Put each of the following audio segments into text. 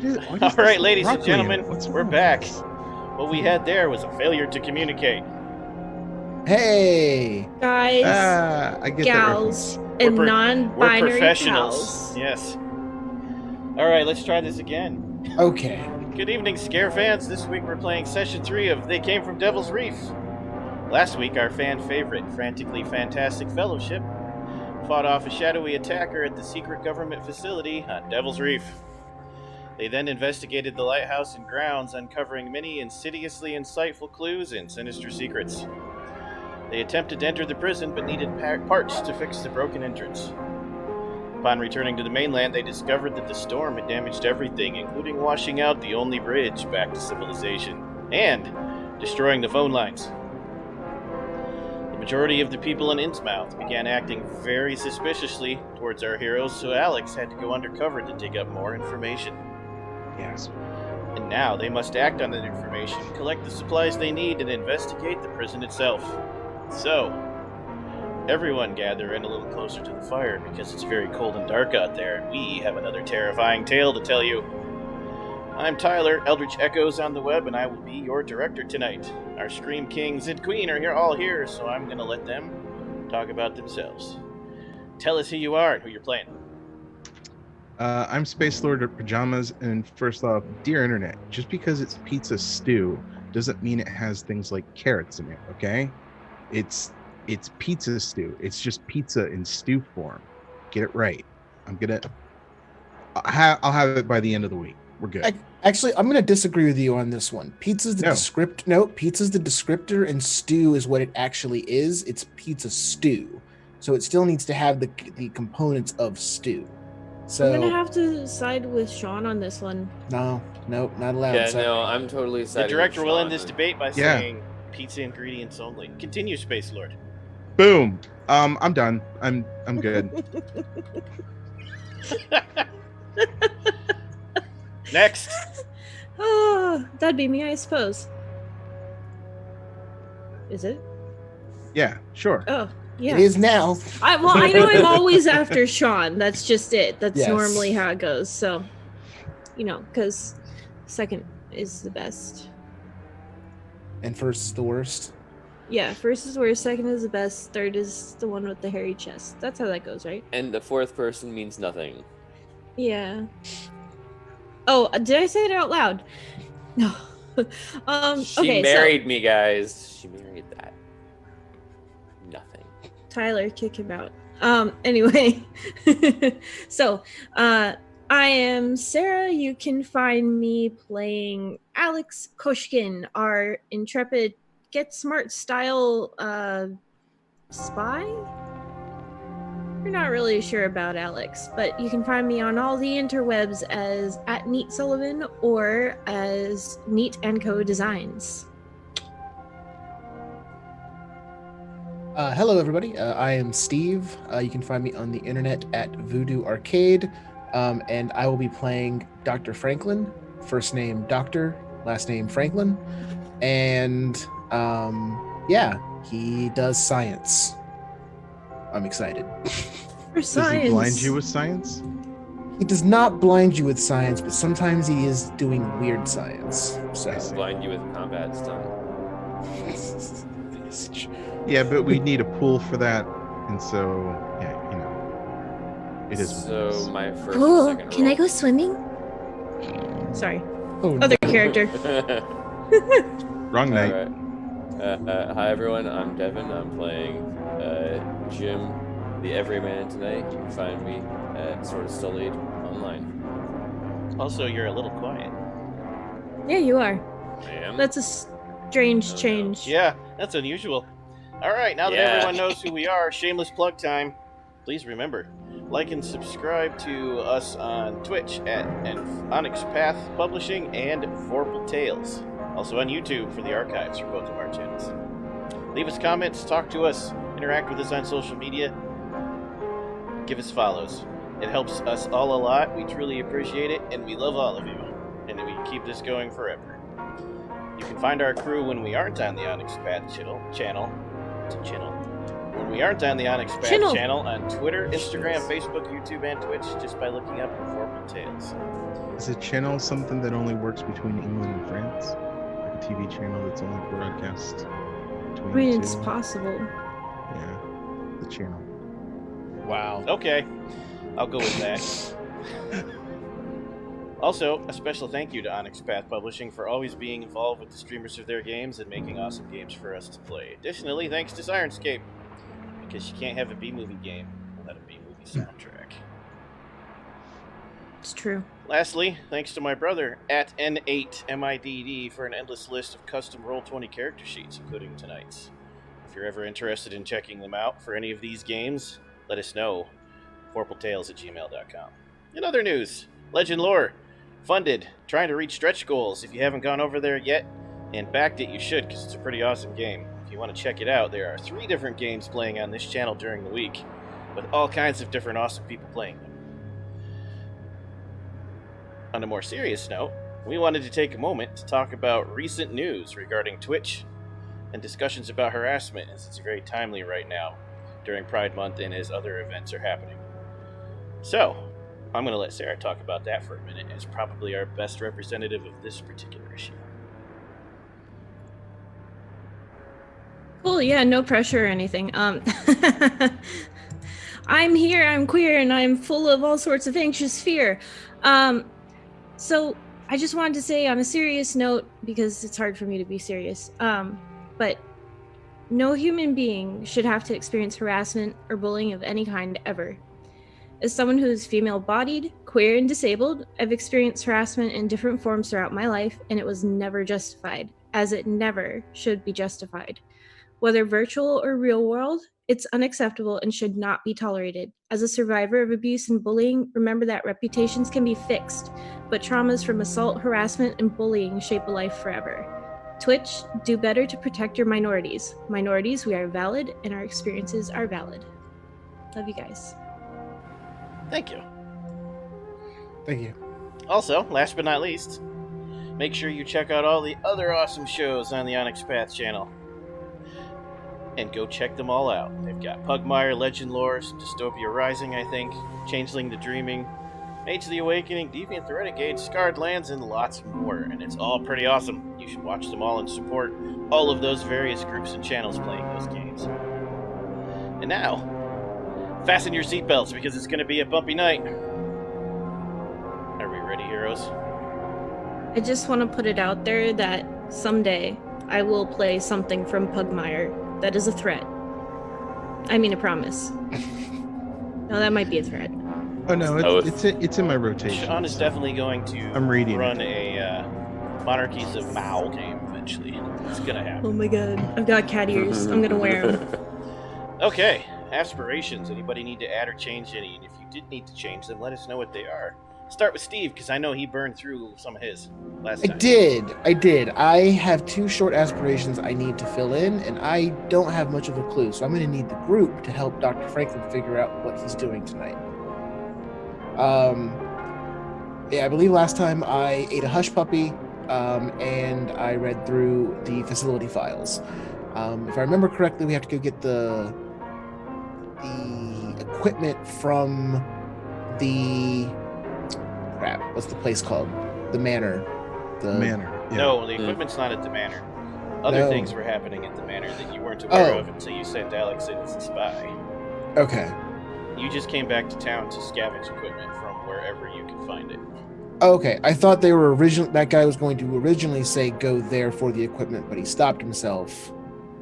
All right, ladies and gentlemen, we're back. What we had there was a failure to communicate. Hey, guys, I get gals, that and We're non-binary professionals. pals. Yes. All right, let's try this again. okay. Good evening, Scare fans. This week we're playing Session 3 of They Came from Devil's Reef. Last week, our fan favorite, Frantically Fantastic Fellowship, fought off a shadowy attacker at the secret government facility on Devil's Reef. They then investigated the lighthouse and grounds, uncovering many insidiously insightful clues and sinister secrets. They attempted to enter the prison, but needed parts to fix the broken entrance. Upon returning to the mainland, they discovered that the storm had damaged everything, including washing out the only bridge back to civilization, and destroying the phone lines. The majority of the people in Innsmouth began acting very suspiciously towards our heroes, so Alex had to go undercover to dig up more information. Yes. And now they must act on that information, collect the supplies they need, and investigate the prison itself. So, everyone gather in a little closer to the fire because it's very cold and dark out there, and we have another terrifying tale to tell you. I'm Tyler, Eldritch Echoes on the web, and I will be your director tonight. Our Scream Kings and Queen are all here, so I'm going to let them talk about themselves. Tell us who you are and who you're playing. I'm Space Lord of Pajamas, and first off, dear internet, just because it's pizza stew doesn't mean it has things like carrots in it, okay? It's pizza stew. It's just pizza in stew form. Get it right. I'll have it by the end of the week. We're good. Actually, I'm going to disagree with you on this one. Pizza's the pizza's the descriptor, and stew is what it actually is. It's pizza stew, so it still needs to have the components of stew. So I'm gonna have to side with Shawn on this one. No, not allowed. Yeah, Sorry. no, I'm totally siding. The director with will Shawn. end this debate by saying pizza ingredients only. Continue, Space Lord. Boom. I'm done. I'm good. Next. Oh, that'd be me, I suppose. Is it? Yeah, sure. Oh, yeah. It is now. I know I'm always after Shawn. That's just it. That's Yes. normally how it goes. So, because second is the best. And first is the worst. Yeah, first is worst, second is the best, third is the one with the hairy chest. That's how that goes, right? And the fourth person means nothing. Yeah. Oh, did I say it out loud? No. She married me, guys. She married that. Nothing. Tyler, kick him out. Anyway. So, I am Sarah. You can find me playing Alex Koshkin, our intrepid Get Smart style spy? We're not really sure about Alex, but you can find me on all the interwebs as @NeatSullivan or as Neat & Co Designs. Hello, everybody. I am Steve. You can find me on the internet at Voodoo Arcade, and I will be playing Dr. Franklin. First name Doctor, last name Franklin, and he does science. I'm excited. For Does science. he blind you with science? He does not blind you with science, but sometimes he is doing weird science. So Blind you with combat stuff. Yeah, but we need a pool for that, and so it is. So my first. Cool. And second Can I roll. go swimming? Sorry. Oh, Other character. Wrong night. All right. Hi everyone. I'm Devin. I'm playing Jim, the Everyman tonight. You can find me at Sort of Sullied online. Also, you're a little quiet. Yeah, you are. I am. That's a strange change. Yeah, that's unusual. All right, now that Yeah. everyone knows who we are, shameless plug time. Please remember, like and subscribe to us on Twitch at Onyx Path Publishing and Vorpal Tales. Also on YouTube for the archives for both of our channels. Leave us comments, talk to us, interact with us on social media. Give us follows. It helps us all a lot. We truly appreciate it, and we love all of you. And we can keep this going forever. You can find our crew when we aren't on the Onyx Path channel. when we aren't on the Onyx Path Channel. channel on Twitter, Instagram, Facebook, YouTube, and Twitch, just by looking up Vorpal Tales. Is a channel something that only works between England and France? Like a TV channel that's only broadcast between I mean, the it's two? possible. Yeah, the channel. Wow. Okay, I'll go with that. Also, a special thank you to Onyx Path Publishing for always being involved with the streamers of their games and making awesome games for us to play. Additionally, thanks to Sirenscape, because you can't have a B-movie game without a B-movie soundtrack. It's true. Lastly, thanks to my brother, at N8MIDD, for an endless list of custom Roll20 character sheets, including tonight's. If you're ever interested in checking them out for any of these games, let us know. vorpaltales@gmail.com. In other news, Legend Lore funded, trying to reach stretch goals. If you haven't gone over there yet and backed it, you should, because it's a pretty awesome game. If you want to check it out, there are 3 different games playing on this channel during the week, with all kinds of different awesome people playing them. On a more serious note, we wanted to take a moment to talk about recent news regarding Twitch and discussions about harassment, as it's very timely right now during Pride Month and as other events are happening. So, I'm going to let Sarah talk about that for a minute, as probably our best representative of this particular issue. Cool, yeah, no pressure or anything. I'm here, I'm queer, and I'm full of all sorts of anxious fear. So I just wanted to say on a serious note, because it's hard for me to be serious, but no human being should have to experience harassment or bullying of any kind ever. As someone who is female-bodied, queer, and disabled, I've experienced harassment in different forms throughout my life, and it was never justified, as it never should be justified. Whether virtual or real world, it's unacceptable and should not be tolerated. As a survivor of abuse and bullying, remember that reputations can be fixed, but traumas from assault, harassment, and bullying shape a life forever. Twitch, do better to protect your minorities. Minorities, we are valid, and our experiences are valid. Love you guys. Thank you. Thank you. Also, last but not least, make sure you check out all the other awesome shows on the Onyx Path channel. And go check them all out. They've got Pugmire, Legend Lore, Dystopia Rising, I think, Changeling the Dreaming, Mage of the Awakening, Deviant the Renegade, Scarred Lands, and lots more. And it's all pretty awesome. You should watch them all and support all of those various groups and channels playing those games. And now, fasten your seatbelts, because it's going to be a bumpy night. Are we ready, heroes? I just want to put it out there that someday I will play something from Pugmire that is a threat. I mean a promise. No, that might be a threat. Oh no, it's in my rotation. Shawn is definitely going to I'm reading run a Monarchies of Mao game eventually. It's going to happen. Oh my god, I've got cat ears. I'm gonna wear them. Okay, aspirations. Anybody need to add or change any? And if you did need to change them, let us know what they are. Start with Steve, because I know he burned through some of his last time. I did. I have 2 short aspirations I need to fill in, and I don't have much of a clue, so I'm going to need the group to help Dr. Franklin figure out what he's doing tonight. I believe last time I ate a hush puppy, and I read through the facility files. If I remember correctly, we have to go get the equipment from the... Crap, what's the place called? The Manor. The Manor. Yeah. No, the equipment's not at the Manor. Other things were happening at the Manor that you weren't aware of until you sent Alex in as a spy. Okay. You just came back to town to scavenge equipment from wherever you could find it. Okay, I thought they were that guy was going to originally say go there for the equipment, but he stopped himself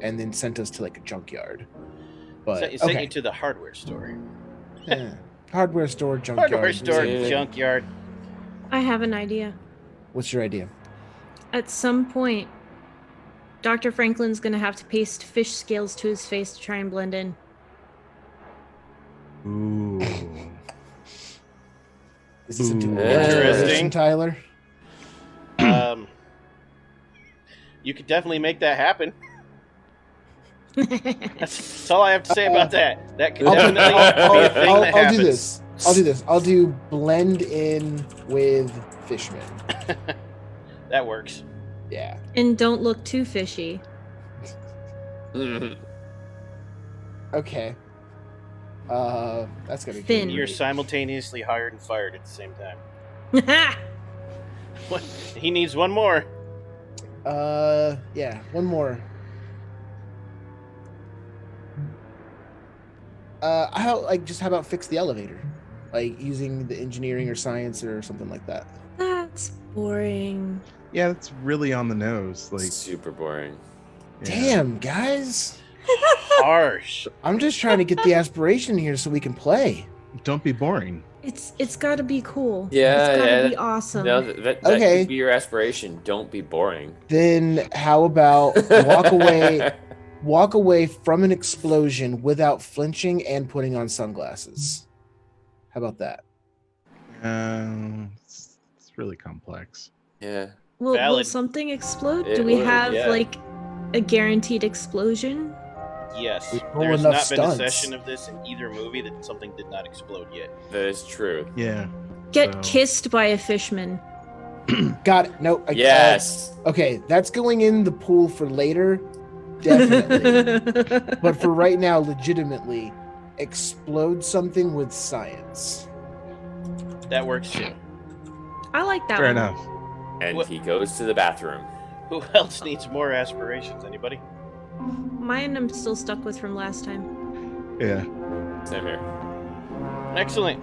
and then sent us to like a junkyard. But He sent you to the hardware store. Yeah. Hardware store, junkyard. Hardware store, Yeah. junkyard. I have an idea. What's your idea? At some point, Dr. Franklin's gonna have to paste fish scales to his face to try and blend in. Ooh. Is this a Interesting. Tyler? You could definitely make that happen. That's all I have to say about that. That could definitely be a thing that happens. I'll do this. I'll do blend in with Fishman. That works. Yeah. And don't look too fishy. Okay. That's gonna be Thin. You're simultaneously hired and fired at the same time. What? He needs one more. Yeah, one more. How about fix the elevator? Like using the engineering or science or something like that. That's boring. Yeah, that's really on the nose. Like, Super boring. yeah. Damn, guys. Harsh. I'm just trying to get the aspiration here so we can play. Don't be boring. It's got to be cool. Yeah, it's got to yeah, be awesome. No, that Okay. could be your aspiration. Don't be boring. Then how about walk away from an explosion without flinching and putting on sunglasses? How about that? It's really complex. Yeah. Will Valid. something explode? It Do we would, have yeah. like a guaranteed explosion? Yes. We pull There's enough not been a stunts. session of this in either movie that something did not explode yet. That is true. Yeah. Get So- kissed by a fishman. Got it. No. Yes. Okay, that's going in the pool for later. Definitely. But for right now, legitimately, explode something with science. That works too. I like that Fair one. enough. And What- he goes to the bathroom. Who else needs more aspirations? Anybody? Mine I'm still stuck with from last time. Yeah. Same here. Excellent.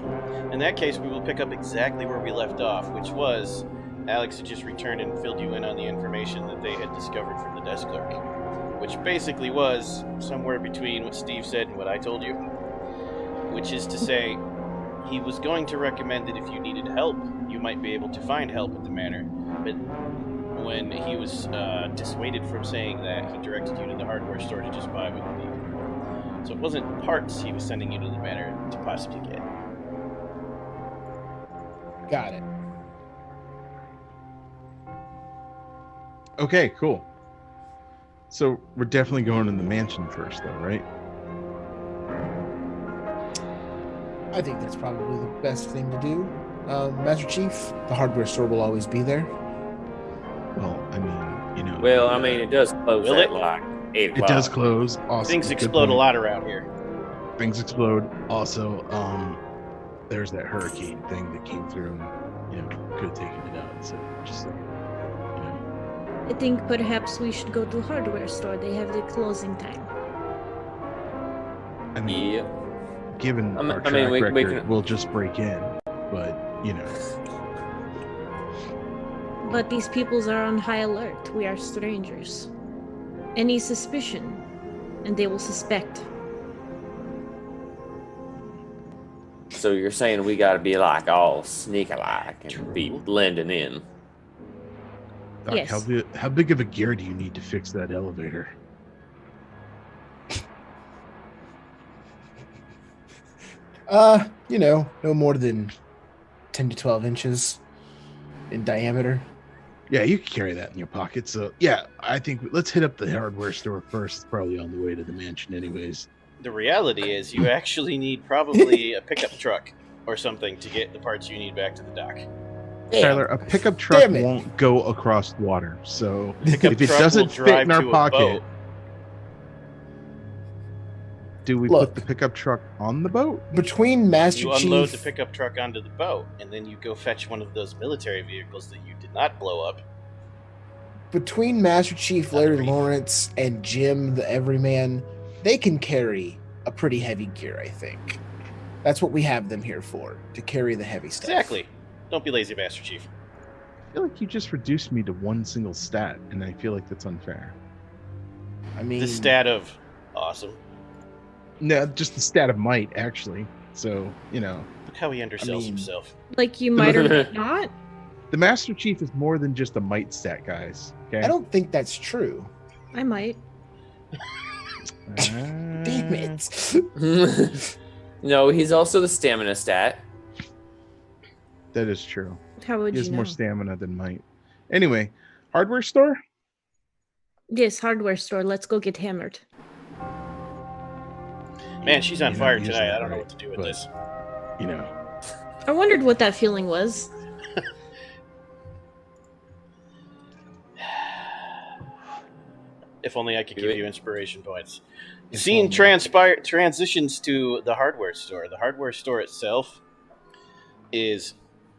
In that case, we will pick up exactly where we left off, which was Alex had just returned and filled you in on the information that they had discovered from the desk clerk, which basically was somewhere between what Steve said and what I told you, which is to say, he was going to recommend that if you needed help, you might be able to find help at the manor, but when he was dissuaded from saying that, he directed you to the hardware store to just buy what you needed. So it wasn't parts he was sending you to the manor to possibly get. Got it. Okay, cool. So we're definitely going to the mansion first, though, right? I think that's probably the best thing to do. Master Chief, the hardware store will always be there. Well, I mean, you know. Well, I mean, it does close Will at it? like 8 it o'clock. does close. Also, Things good explode a point. lot around here. Things explode. Also, there's that hurricane thing that came through and, you know, could have taken it out. So just, you know. I think perhaps we should go to the hardware store. They have the closing time. I mean, Yeah. given I mean, our track we record, can- we'll just break in. But, you know. But these peoples are on high alert. We are strangers. Any suspicion, and they will suspect. So you're saying we got to be like all sneaky-like and be blending in? Doc, Yes. how big of a gear do you need to fix that elevator? You know, no more than 10 to 12 inches in diameter. Yeah, you can carry that in your pocket. So, yeah, I think let's hit up the hardware store first. It's probably on the way to the mansion anyways. The reality is you actually need probably a pickup truck or something to get the parts you need back to the dock. Damn. Tyler, a pickup truck Damn it. won't go across water. So, Pickup if it truck doesn't will fit drive in our to a pocket, boat. do we Look. put the pickup truck on the boat? Between Master You unload Chief, the pickup truck onto the boat, and then you go fetch one of those military vehicles that you did not blow up. between Master Chief, Another Larry reef. Lawrence, and Jim the Everyman, they can carry a pretty heavy gear, I think. That's what we have them here for, to carry the heavy stuff. Exactly. Don't be lazy, Master Chief. I feel like you just reduced me to one single stat, and I feel like that's unfair. I mean, The stat of awesome. No, just the stat of might, actually. So, you know, Look how he undersells mean- himself. Like you might or might not. the Master Chief is more than just a might stat, guys. Okay? I don't think that's true. I might. Damn it. No, he's also the stamina stat. That is true. How would He has you know? more stamina than might. Anyway, hardware store? Yes, hardware store. Let's go get hammered. Man, she's on You fire use tonight. that I don't know right, what to do with but, this. You know. I wondered what that feeling was. If only I could Do give it. you inspiration points. The If scene only. transitions to the hardware store. The hardware store itself is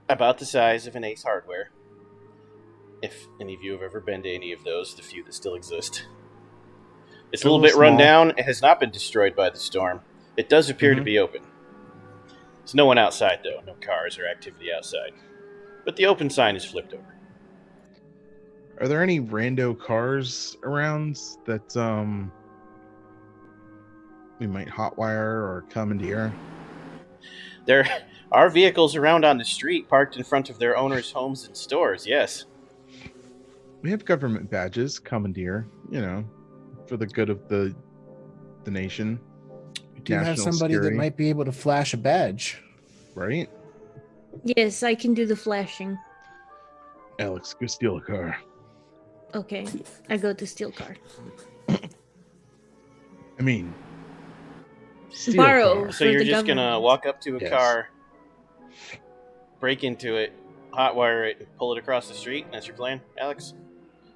about the size of an Ace Hardware. If any of you have ever been to any of those, the few that still exist. It's a little bit run small. down. It has not been destroyed by the storm. It does appear to Mhm. be open. There's no one outside, though. No cars or activity outside. But the open sign is flipped over. Are there any rando cars around that we might hotwire or commandeer? There are vehicles around on the street parked in front of their owners' homes and stores, yes. We have government badges, commandeer, for the good of the nation. We do have National somebody security. that might be able to flash a badge. Right? Yes, I can do the flashing. Alex, go steal a car. Okay, I go to steal car. I mean, steal Borrow. car. So For you're the just going to government. walk up to a Yes. car, break into it, hotwire it, and pull it across the street? That's your plan, Alex?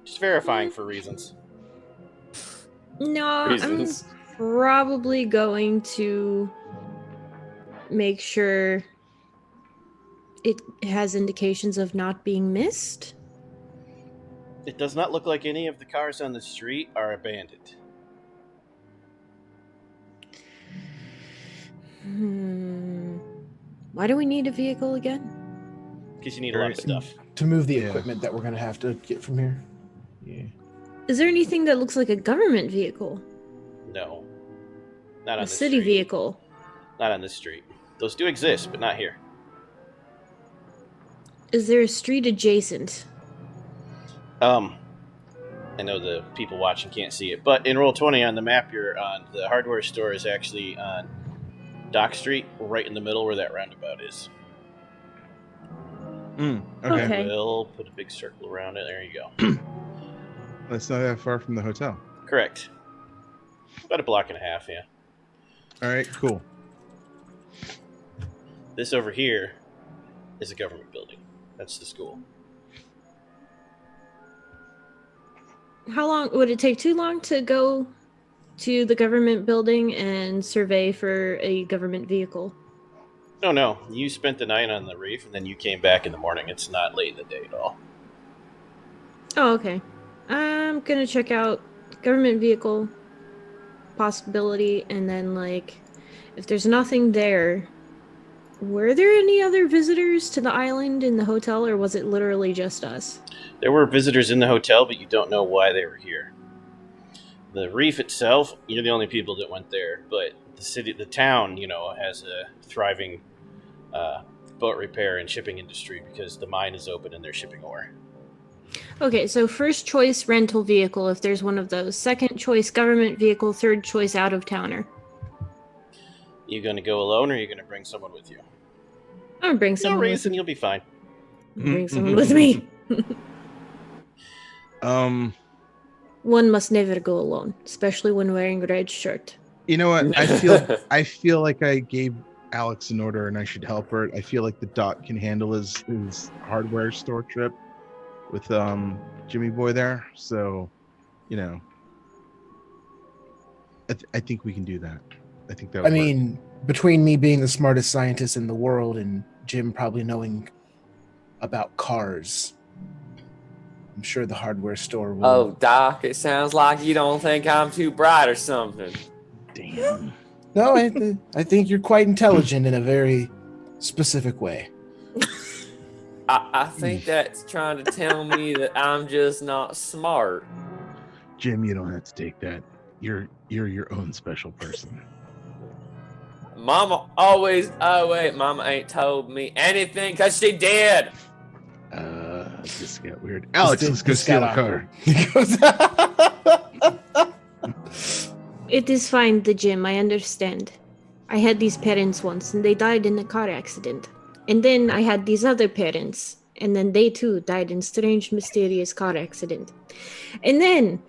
Just verifying for reasons. No, Reasons. I'm probably going to make sure it has indications of not being missed. It does not look like any of the cars on the street are abandoned. Why do we need a vehicle again? Because you need a lot of stuff. To move the Yeah. equipment that we're going to have to get from here. Yeah. Is there anything that looks like a government vehicle? No. Not on A this city street. vehicle? Not on this street. Those do exist, but not here. Is there a street adjacent? I know the people watching can't see it, but in Roll20 on the map you're on, the hardware store is actually on Dock Street, right in the middle where that roundabout is. Okay. Okay. We'll put a big circle around it. There you go. That's not that far from the hotel. Correct. About a block and a half, yeah. All right, cool. This over here is a government building. That's the school. How long would it take? Too long to go to the government building and survey for a government vehicle? No. You spent the night on the reef, and then you came back in the morning. It's not late in the day at all. Oh, okay. I'm gonna check out government vehicle possibility, and then if there's nothing there, were there any other visitors to the island in the hotel, or was it literally just us? There were visitors in the hotel, but you don't know why they were here. The reef itself, you're the only people that went there, but the town, has a thriving boat repair and shipping industry because the mine is open and they're shipping ore. Okay, so first choice rental vehicle if there's one of those. Second choice government vehicle. Third choice out of towner. You gonna go alone, or are you gonna bring someone with you? I'm gonna bring No someone with reason, me. you'll be fine. Bring someone with me. One must never go alone, especially when wearing a red shirt. You know what? I feel like I gave Alex an order and I should help her. I feel like the Dot can handle his hardware store trip with Jimmy Boy there. So, I think we can do that. I think that would I mean, between me being the smartest scientist in the world and Jim probably knowing about cars, I'm sure the hardware store will. Oh, Doc, it sounds like you don't think I'm too bright or something. Damn. No, I think you're quite intelligent in a very specific way. I think that's trying to tell me that I'm just not smart. Jim, you don't have to take that. You're your own special person. Mama always, oh wait, Mama ain't told me anything because she did. This got weird. Alex, let's go steal a car. It is fine, the Jim, I understand. I had these parents once, and they died in a car accident. And then I had these other parents, and then they too died in strange, mysterious car accident. And then...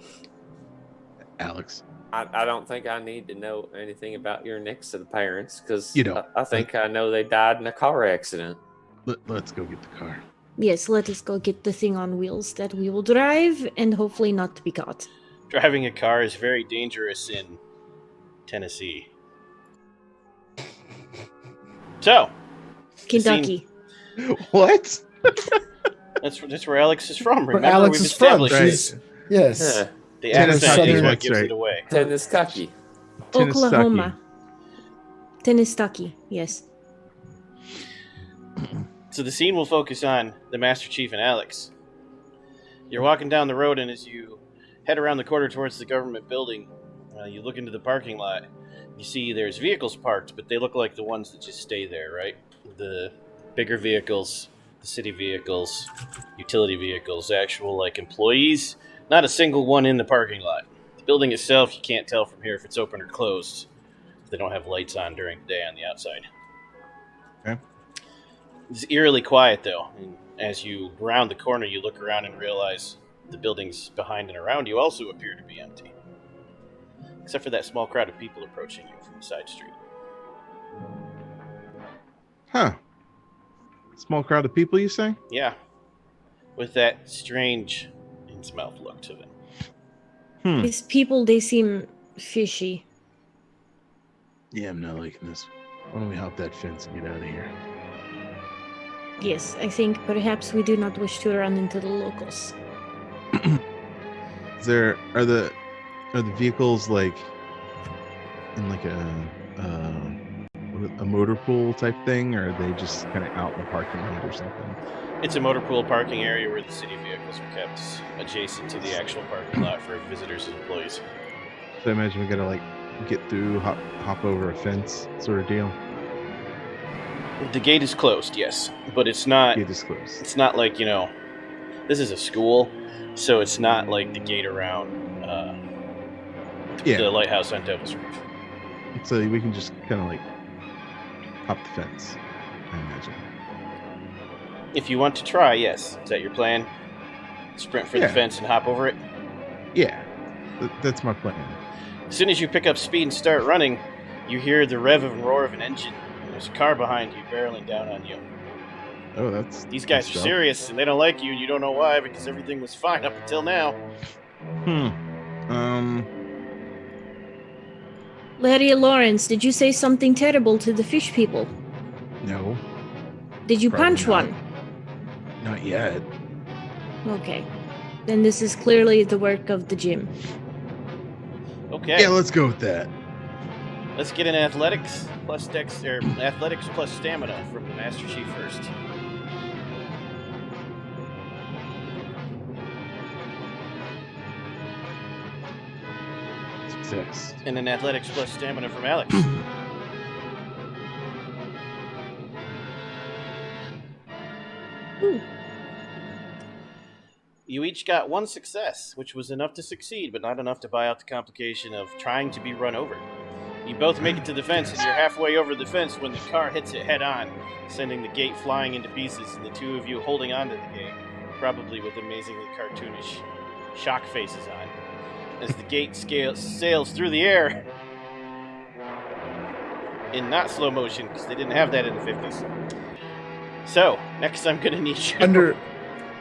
Alex. I don't think I need to know anything about your next of the parents because You don't. I think I know they died in a car accident. Let's go get the car. Yes, let us go get the thing on wheels that we will drive and hopefully not be caught. Driving a car is very dangerous in Tennessee. So, Kentucky. What? that's where Alex is from. Where Remember, Alex we've is from. established Right. Yes. Yeah. the Tennessee, accent is what that's gives right. it away. Tennessee. Oklahoma. Tennessee, yes. So the scene will focus on the Master Chief and Alex. You're walking down the road, and as you head around the corner towards the government building, you look into the parking lot. You see there's vehicles parked, but they look like the ones that just stay there, right? The bigger vehicles, the city vehicles, utility vehicles, actual like employees. Not a single one in the parking lot. The building itself, you can't tell from here if it's open or closed. They don't have lights on during the day on the outside. Okay. It's eerily quiet, though. And as you round the corner, you look around and realize the buildings behind and around you also appear to be empty. Except for that small crowd of people approaching you from the side street. Huh. Small crowd of people, you say? Yeah. With that strange in-mouth look to them. These people, they seem fishy. Yeah, I'm not liking this. Why don't we hop that fence and get out of here? Yes, I think perhaps we do not wish to run into the locals. Are the vehicles like in like a motor pool type thing, or are they just kind of out in the parking lot or something? It's a motor pool parking area where the city vehicles are kept adjacent to the actual parking lot for visitors and employees. So I imagine we gotta like get through, hop over a fence sort of deal. The gate is closed, yes, but it's not. Gate is closed. It's not like, this is a school, so it's not like the gate around the lighthouse on Devil's Reef. So we can just kind of like hop the fence, I imagine. If you want to try, yes. Is that your plan? Sprint for the fence and hop over it? Yeah, that's my plan. As soon as you pick up speed and start running, you hear the rev and roar of an engine. There's a car behind you barreling down on you. Oh, These guys are serious, and they don't like you, and you don't know why, because everything was fine up until now. Larry Lawrence, did you say something terrible to the fish people? No. Did you Probably punch not. one? Not yet. Okay. Then this is clearly the work of the gym. Okay. Yeah, let's go with that. Let's get an athletics plus stamina from the Master Chief first. Success. And an athletics plus stamina from Alex. Ooh. You each got one success, which was enough to succeed, but not enough to buy out the complication of trying to be run over. You both make it to the fence, and you're halfway over the fence when the car hits it head on, sending the gate flying into pieces, and the two of you holding onto the gate, probably with amazingly cartoonish shock faces on, as the gate sails through the air in not slow motion, because they didn't have that in the 50s. So, next I'm going to need you...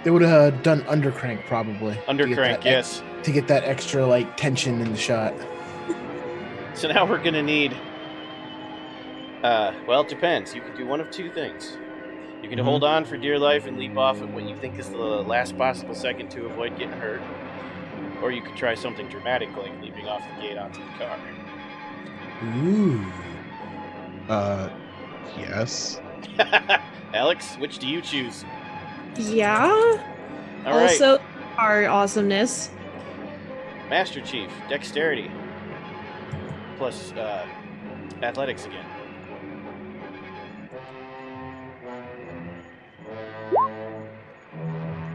They would have done undercrank probably. Undercrank, yes. To get that extra like tension in the shot. So now we're going to need... well, it depends. You can do one of two things. You can hold on for dear life and leap off at what you think is the last possible second to avoid getting hurt. Or you could try something dramatic like leaping off the gate onto the car. Ooh. Yes. Alex, which do you choose? Yeah? All right. Also, our awesomeness. Master Chief, dexterity. Plus, athletics again.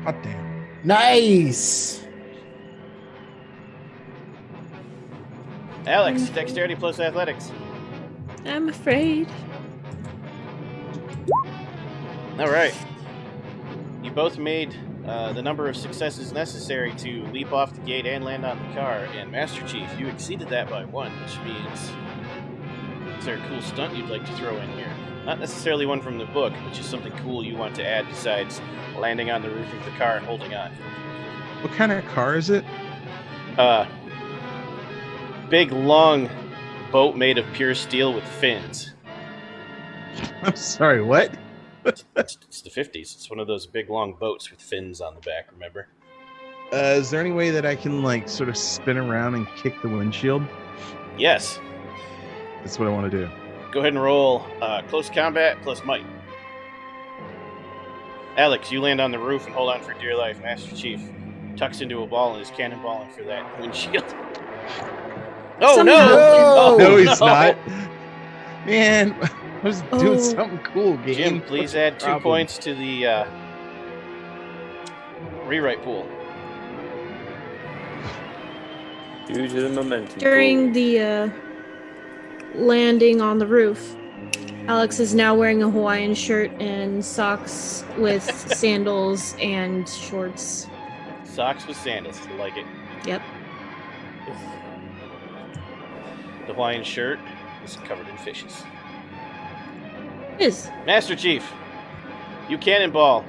Hot damn. Nice! Alex, dexterity plus athletics. I'm afraid. All right. You both made the number of successes necessary to leap off the gate and land on the car, and Master Chief, you exceeded that by one, which means... Is there a cool stunt you'd like to throw in here? Not necessarily one from the book, but just something cool you want to add besides landing on the roof of the car and holding on. What kind of car is it? big, long boat made of pure steel with fins. I'm sorry, what? It's the 50s. It's one of those big, long boats with fins on the back, remember? Is there any way that I can, like, sort of spin around and kick the windshield? Yes. That's what I want to do. Go ahead and roll close combat plus might. Alex, you land on the roof and hold on for dear life. Master Chief tucks into a ball and is cannonballing for that windshield. Oh, Somehow. no! No, he's not. Man, I was doing something cool, game. Jim, please add 2 points to the rewrite pool. Due to the momentum. During the landing on the roof, Alex is now wearing a Hawaiian shirt and socks with sandals and shorts. Socks with sandals. I like it. Yep. The Hawaiian shirt is covered in fishes. Is. Master Chief, you cannonball,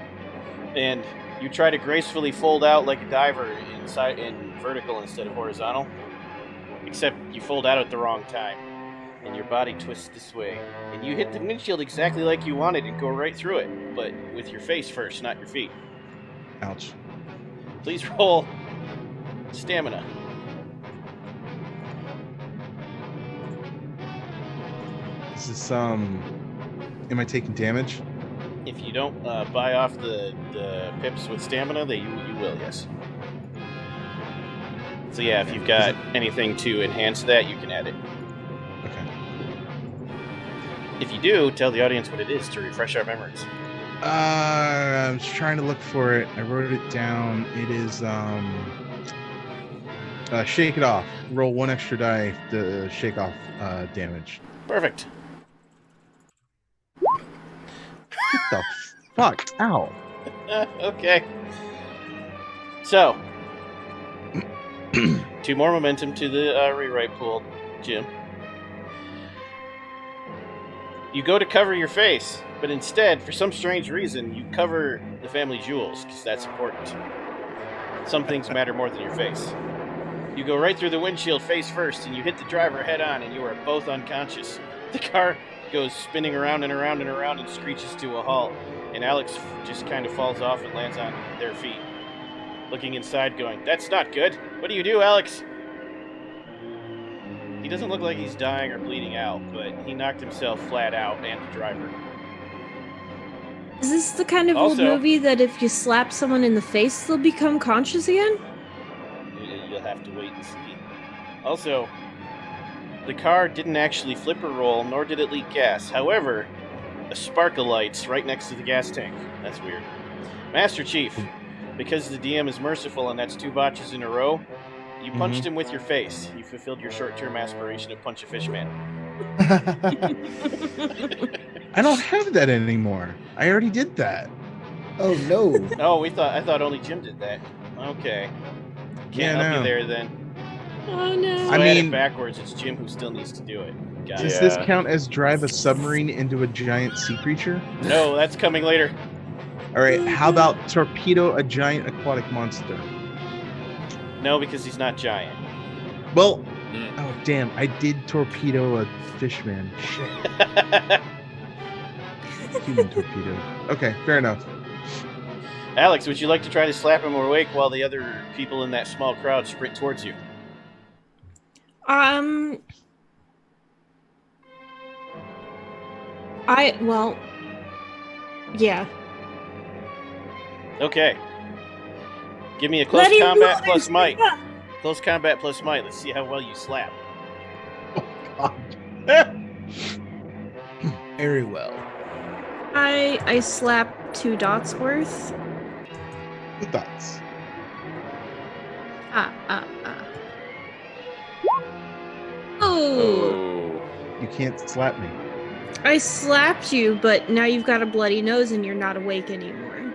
and you try to gracefully fold out like a diver in vertical instead of horizontal, except you fold out at the wrong time, and your body twists this way, and you hit the windshield exactly like you wanted and go right through it, but with your face first, not your feet. Ouch. Please roll stamina. Is this, am I taking damage? If you don't buy off the pips with stamina, you will, yes. So yeah, if you've got anything to enhance that, you can add it. Okay. If you do, tell the audience what it is to refresh our memories. I was trying to look for it. I wrote it down. It is, shake it off. Roll 1 extra die to shake off damage. Perfect. What the fuck? Ow. Okay. So, 2 more momentum to the rewrite pool, Jim. You go to cover your face, but instead, for some strange reason, you cover the family jewels, because that's important. Some things matter more than your face. You go right through the windshield face first, and you hit the driver head on, and you are both unconscious. The car goes spinning around and around and around and screeches to a halt, and Alex just kind of falls off and lands on their feet. Looking inside, going, "That's not good. What do you do, Alex?" He doesn't look like he's dying or bleeding out, but he knocked himself flat out, and the driver. Is this the kind of old movie that if you slap someone in the face, they'll become conscious again? You'll have to wait and see. Also, the car didn't actually flip or roll, nor did it leak gas. However, a sparkle lights right next to the gas tank. That's weird. Master Chief, because the DM is merciful and that's 2 botches in a row, you punched him with your face. You fulfilled your short-term aspiration to punch a fish man. I don't have that anymore. I already did that. Oh no. Oh, I thought only Jim did that. Okay. Can't help you there then. Oh no. So I mean, backwards, it's Jim who still needs to do it. Does this count as drive a submarine into a giant sea creature? No, that's coming later. All right, how about torpedo a giant aquatic monster? No, because he's not giant. Well, oh damn, I did torpedo a fish man. Shit. Human torpedo. Okay, fair enough. Alex, would you like to try to slap him awake while the other people in that small crowd sprint towards you? Yeah. Okay. Give me a close combat plus might. Close combat plus might. Let's see how well you slap. Oh, God. Very well. I slap 2 dots worth. 2 dots. Oh. You can't slap me. I slapped you, but now you've got a bloody nose and you're not awake anymore.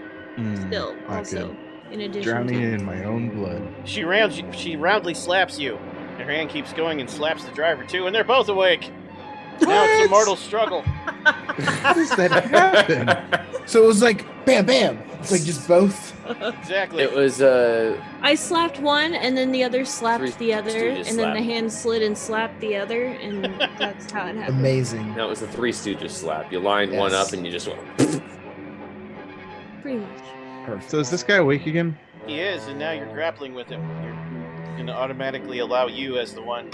Still, also, in addition drowning to... in my own blood. She roundly slaps you. Her hand keeps going and slaps the driver too, and they're both awake. Now it's a mortal struggle. How does that happen? So it was like bam, bam. It's like just both. Exactly. It was I slapped one, and then the other slapped Three the other, Stooges and then the slap. hand slid and slapped the other, and that's how it happened. Amazing. no, it was the Three Stooges slap. You lined one Yes. up and you just went. Pretty much. Perfect. So is this guy awake again? He is, and now you're grappling with him. You're going to automatically allow you, as the one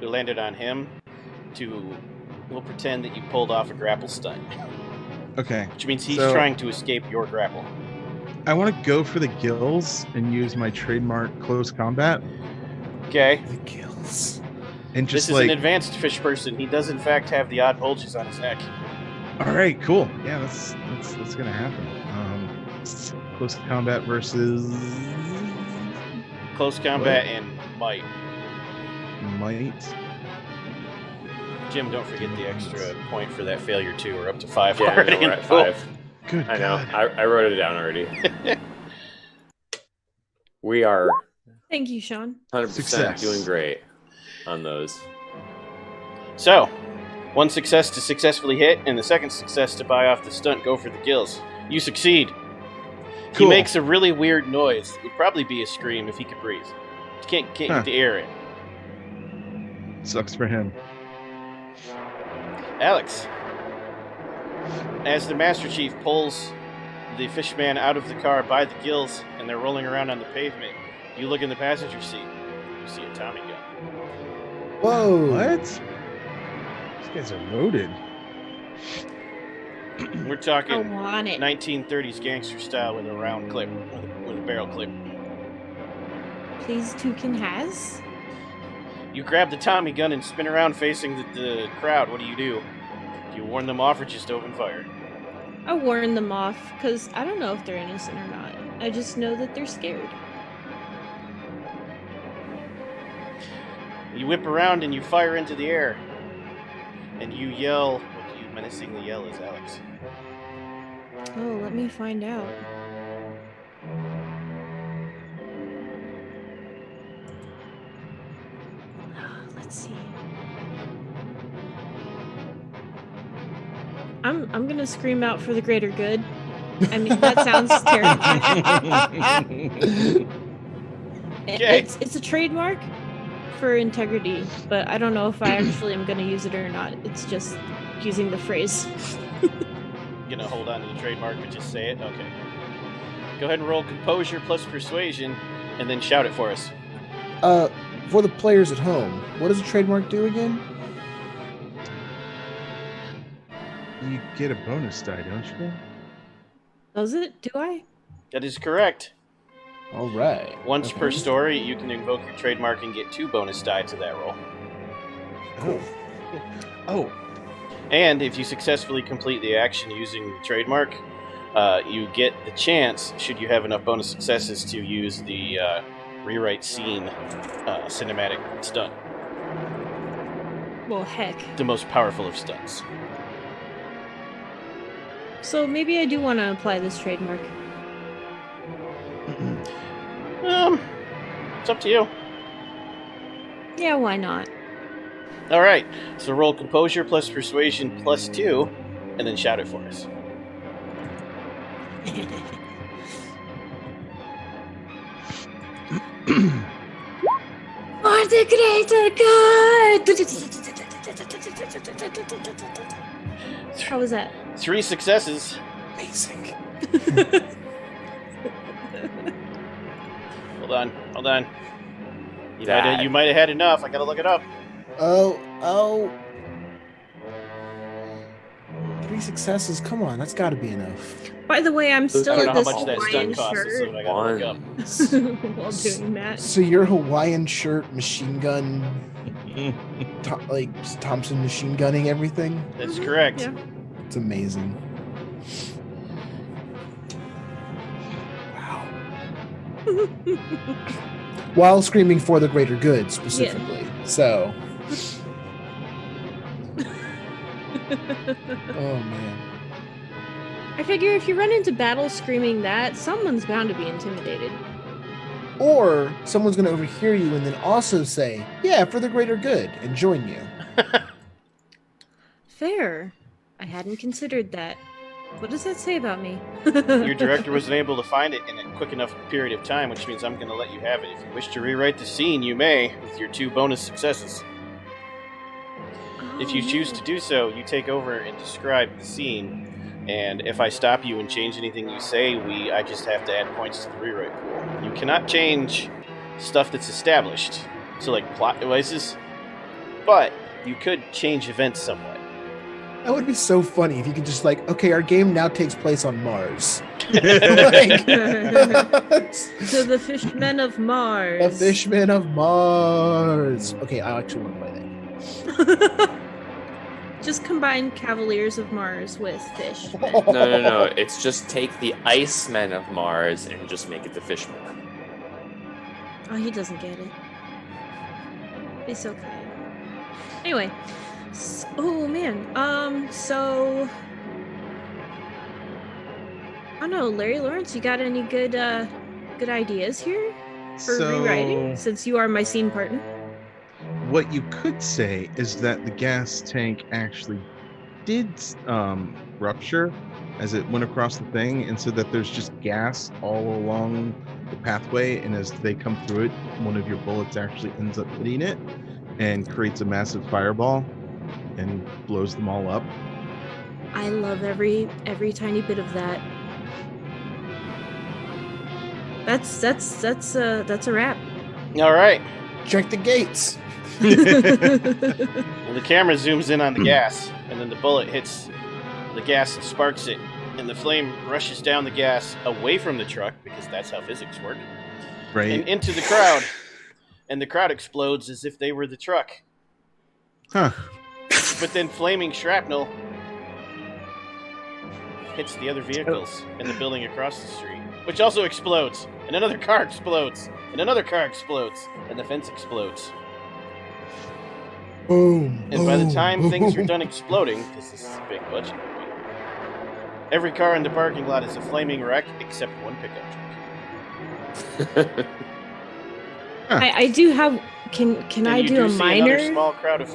who landed on him, to. We'll pretend that you pulled off a grapple stunt, Okay. which means he's So- trying to escape your grapple. I want to go for the gills and use my trademark close combat Okay. The kills. and This just is like, an advanced fish person. He does, in fact, have the odd bulges on his neck. all right, cool. Yeah, that's gonna happen. Close combat versus Close combat and might. might. Jim, don't forget the extra point for that failure, too. We're up to 5 Yeah, already. no, we're in at the pool. 5. Good I know. God. I wrote it down already. We are Thank you, Shawn. 100% Success. doing great on those. So, one success to successfully hit, and the second success to buy off the stunt, go for the gills. You succeed. He Cool. makes a really weird noise. It would probably be a scream if he could breathe. He can't Huh. get the air in. Sucks for him. Alex, as the Master Chief pulls the fishman out of the car by the gills and they're rolling around on the pavement, you look in the passenger seat. You see a Tommy gun. Whoa. What? These guys are loaded. We're I talking want it. 1930s gangster style with a round clip, with a barrel clip. Please, Toucan has. You grab the Tommy gun and spin around facing the crowd. What do? Do you warn them off or just open fire? I warn them off because I don't know if they're innocent or not. I just know that they're scared. You whip around and you fire into the air. And you yell. What do you menacingly yell as Alex? Oh, let me find out. Let's see. I'm gonna scream out for the greater good. I mean, that sounds terrifying. Okay. It's a trademark for integrity, but I don't know if I actually am gonna use it or not. It's just using the phrase. You gonna hold on to the trademark but just say it? Okay. Go ahead and roll composure plus persuasion and then shout it for us. For the players at home, what does a trademark do again? You get a bonus die, don't you? Does it? Do I? That is correct. All right. Once per story, you can invoke your trademark and get 2 bonus die to that roll. Cool. Oh, And if you successfully complete the action using the trademark, you get the chance, should you have enough bonus successes, to use the rewrite scene cinematic stunt. Well, heck. The most powerful of stunts. So maybe I do want to apply this trademark. It's up to you. Yeah, why not? All right, so roll composure plus persuasion plus 2, and then shout it for us. For the greater good! How was that? 3 successes. Amazing. Hold on. That- You might have had enough. I gotta look it up. Oh. 3 successes. Come on, that's got to be enough. By the way, I'm I still don't know at how this much that Hawaiian stunt costs. That's shirt what I gotta look up. while doing that. So your Hawaiian shirt, machine gun, like Thompson machine gunning everything. That's correct. Yeah. It's amazing. Wow. While screaming for the greater good, specifically. So. Oh man. I figure if you run into battle screaming that, someone's bound to be intimidated. Or someone's going to overhear you and then also say, "Yeah, for the greater good," and join you. Fair, I hadn't considered that. What does that say about me? Your director wasn't able to find it in a quick enough period of time, which means I'm going to let you have it. If you wish to rewrite the scene, you may, with your 2 bonus successes. If you choose to do so, you take over and describe the scene, and if I stop you and change anything you say, I just have to add points to the rewrite pool. You cannot change stuff that's established, so like plot devices, but you could change events somewhat. That would be so funny if you could just like, okay, our game now takes place on Mars. So the Fishmen of Mars. The Fishmen of Mars. Okay, I actually want to play that. Just combine Cavaliers of Mars with Fishmen. No. It's just take the Icemen of Mars and just make it the Fishmen. Oh, he doesn't get it. It's okay. Anyway. Oh man. So I don't know, Larry Lawrence, you got any good ideas here for rewriting, since you are my scene partner? What you could say is that the gas tank actually did rupture as it went across the thing, and so that there's just gas all along the pathway, and as they come through it, one of your bullets actually ends up hitting it and creates a massive fireball and blows them all up. I love every tiny bit of that. That's a wrap. All right. Check the gates. Well, the camera zooms in on the gas, and then the bullet hits the gas and sparks it, and the flame rushes down the gas away from the truck, because that's how physics work, Right. and into the crowd, and the crowd explodes as if they were the truck. Huh. But then flaming shrapnel hits the other vehicles in the building across the street, which also explodes, and another car explodes, and another car explodes, and the fence explodes. Boom. And by the time things are done exploding, because this is a big budget movie, every car in the parking lot is a flaming wreck except one pickup truck. I do have. Can And I you do a see minor? another small crowd of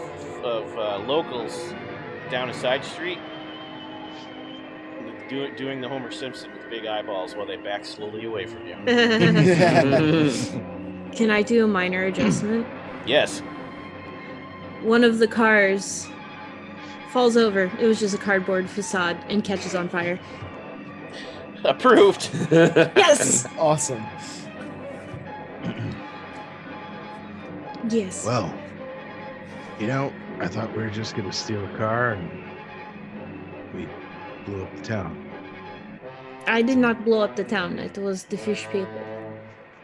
locals down a side street doing the Homer Simpson with big eyeballs while they back slowly away from you. Can I do a minor adjustment? Yes. One of the cars falls over. It was just a cardboard facade and catches on fire. Approved. Yes. Awesome. Yes. Well, I thought we were just going to steal a car and we blew up the town. I did not blow up the town. It was the fish people.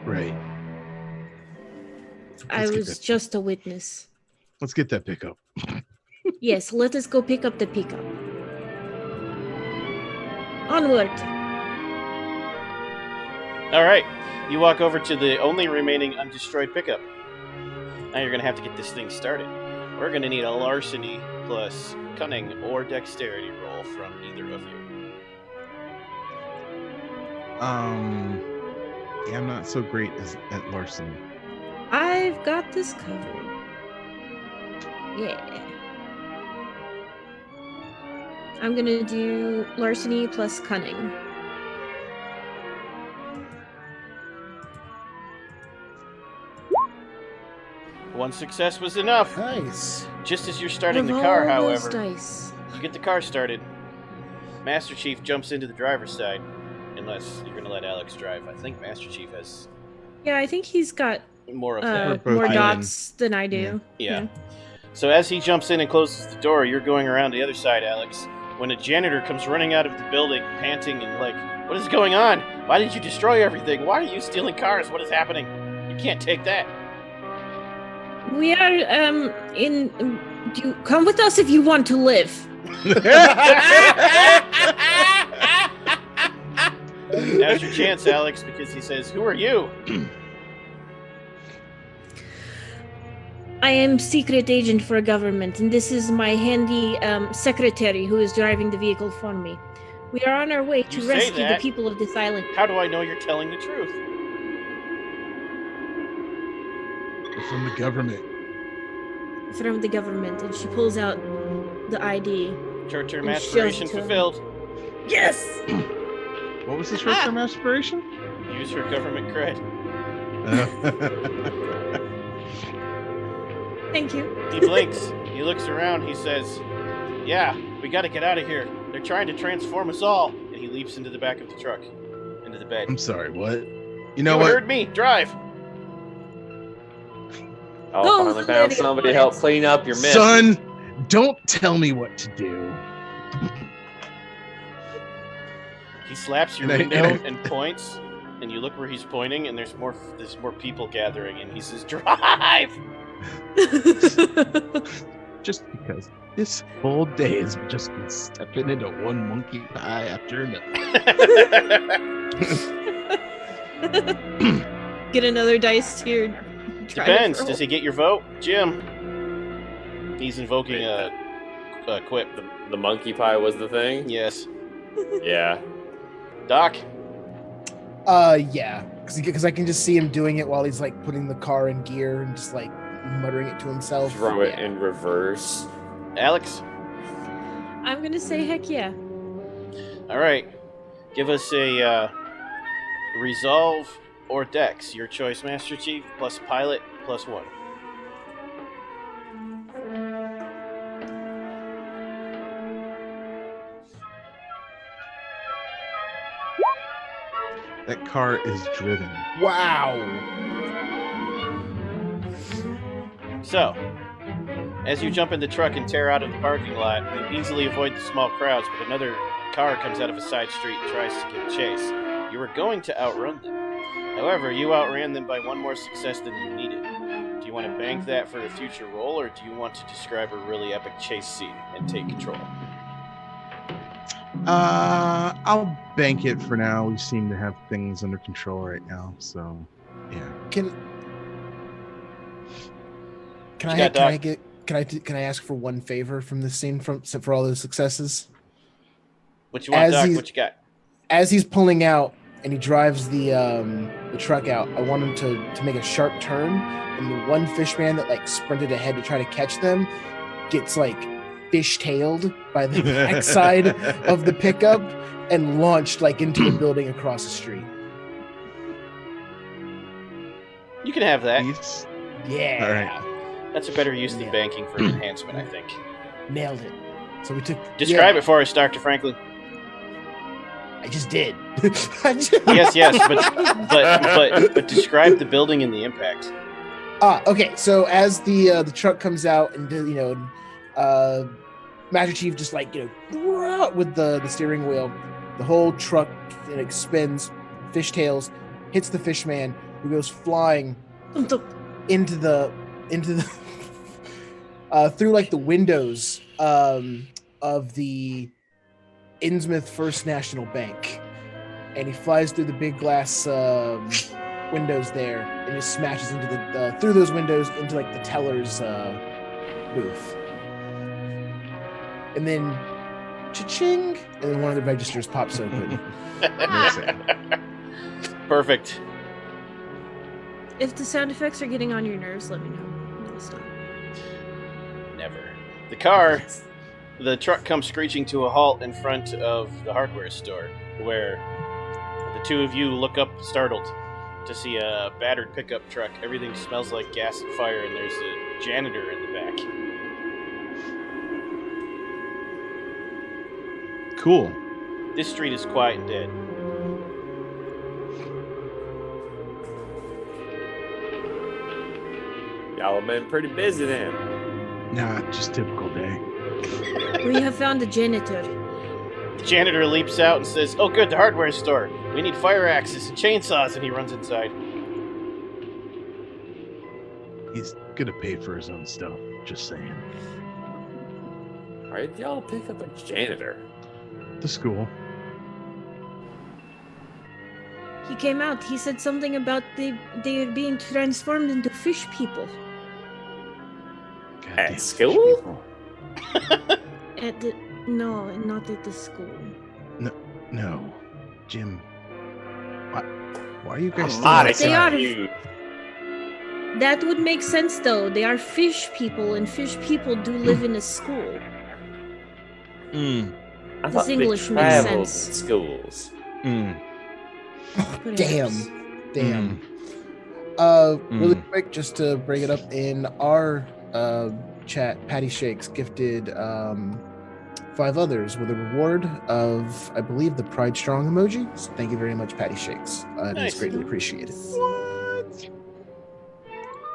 Right. I was just a witness. Let's get that pickup. Yes, let us go pick up the pickup. Onward. All right. You walk over to the only remaining undestroyed pickup. Now you're going to have to get this thing started. We're going to need a larceny plus cunning or dexterity roll from either of you. Yeah, I'm not so great at larceny. I've got this covered. Yeah. I'm gonna do larceny plus cunning. One success was enough. Nice. Just as you're starting the Of car, all those however, dice. you get the car started. Master Chief jumps into the driver's side, unless you're going to let Alex drive. I think Master Chief has Yeah, I think he's got more of that. both more island. dots than I do. Yeah. So as he jumps in and closes the door, you're going around the other side, Alex, when a janitor comes running out of the building, panting and like, "What is going on? Why did you destroy everything? Why are you stealing cars? What is happening? You can't take that." We are come with us if you want to live. Now's your chance, Alex, because he says, "Who are you?" I am secret agent for a government, and this is my handy secretary who is driving the vehicle for me. We are on our way to You say rescue the that. people of this island. How do I know you're telling the truth? We're from the government. From the government, and she pulls out the ID. Short-term And aspiration shows it to him. fulfilled. Yes. What was the short-term aspiration? Use her government cred. Thank you. He blinks. He looks around. He says, "Yeah, we got to get out of here. They're trying to transform us all." And he leaps into the back of the truck, into the bed. I'm sorry, what? You know You what? heard me. Drive. Oh, Go, finally found Lydia. somebody to help clean up your mess. Son, don't tell me what to do. He slaps your And I- window and points, and you look where he's pointing, and there's more people gathering, and he says, "Drive." Just because this whole day has just been stepping into one monkey pie after another. Get another dice to your. Depends. Does he get your vote, Jim? He's invoking a quip. The monkey pie was the thing? Yes. Yeah. Doc. Yeah, because I can just see him doing it while he's like putting the car in gear and just like muttering it to himself. Throw it Yeah. in reverse. Alex. I'm gonna say heck yeah. All right. Give us a resolve or dex. Your choice, Master Chief, plus pilot, plus 1. That car is driven. Wow. So, as you jump in the truck and tear out of the parking lot, you easily avoid the small crowds, but another car comes out of a side street and tries to give chase. You were going to outrun them. However, you outran them by one more success than you needed. Do you want to bank that for a future roll, or do you want to describe a really epic chase scene and take control? I'll bank it for now. We seem to have things under control right now, so yeah. Can What you got, I ask for one favor from this scene for all those successes? What you want, As Doc? he's- What you got? As he's pulling out and he drives the truck out, I want him to make a sharp turn, and the one fishman that like sprinted ahead to try to catch them gets like fish-tailed by the backside of the pickup and launched like into the building across the street. You can have that. Peace. Yeah. All right. That's a better use than Yeah. banking for enhancement, I think. Nailed it. So we took. Describe it for us, Dr. Franklin. I just did. Yes, but describe the building and the impact. Okay. So as the truck comes out and Master Chief just like with the steering wheel, the whole truck spins, fishtails, hits the fishman, who goes flying into the through like the windows of the Innsmouth First National Bank, and he flies through the big glass windows there and just smashes into the through those windows into like the teller's booth, and then cha-ching, and then one of the registers pops open. Perfect. If the sound effects are getting on your nerves, let me know. I'll stop. Never. The truck comes screeching to a halt in front of the hardware store, where the two of you look up startled to see a battered pickup truck. Everything smells like gas and fire, and there's a janitor in the back. Cool. This street is quiet and dead. Y'all have been pretty busy then. Nah, just typical day. We have found a janitor. The janitor leaps out and says, "Oh good, the hardware store. We need fire axes and chainsaws," and he runs inside. He's gonna pay for his own stuff. Just saying. Why did y'all pick up a janitor? The school. He came out. He said something about they are being transformed into fish people. Goddamn fish school? people. No, not at the school. No, Jim. Why are you guys still Mighty They outside? are- confused. That would make sense though. They are fish people, and fish people do live in a school. I This thought they English makes traveled sense. schools. Perhaps. Damn. Really quick, just to bring it up in our chat, Patty Shakes gifted 5 others with a reward of, I believe, the Pride Strong emoji. So thank you very much, Patty Shakes. It Nice. is greatly appreciated.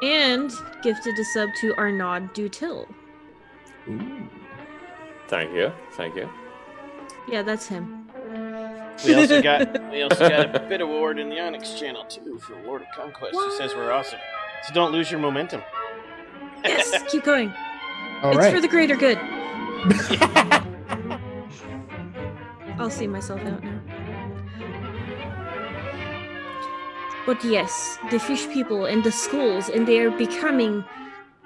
And gifted a sub to Arnaud Dutil. Ooh. Thank you. Thank you. Yeah, that's him. We also got a bit award in the Onyx channel too for Lord of Conquest, who says we're awesome. So don't lose your momentum. Yes, keep going. All it's right. for the greater good. I'll see myself out now. But yes, the fish people and the schools, and they are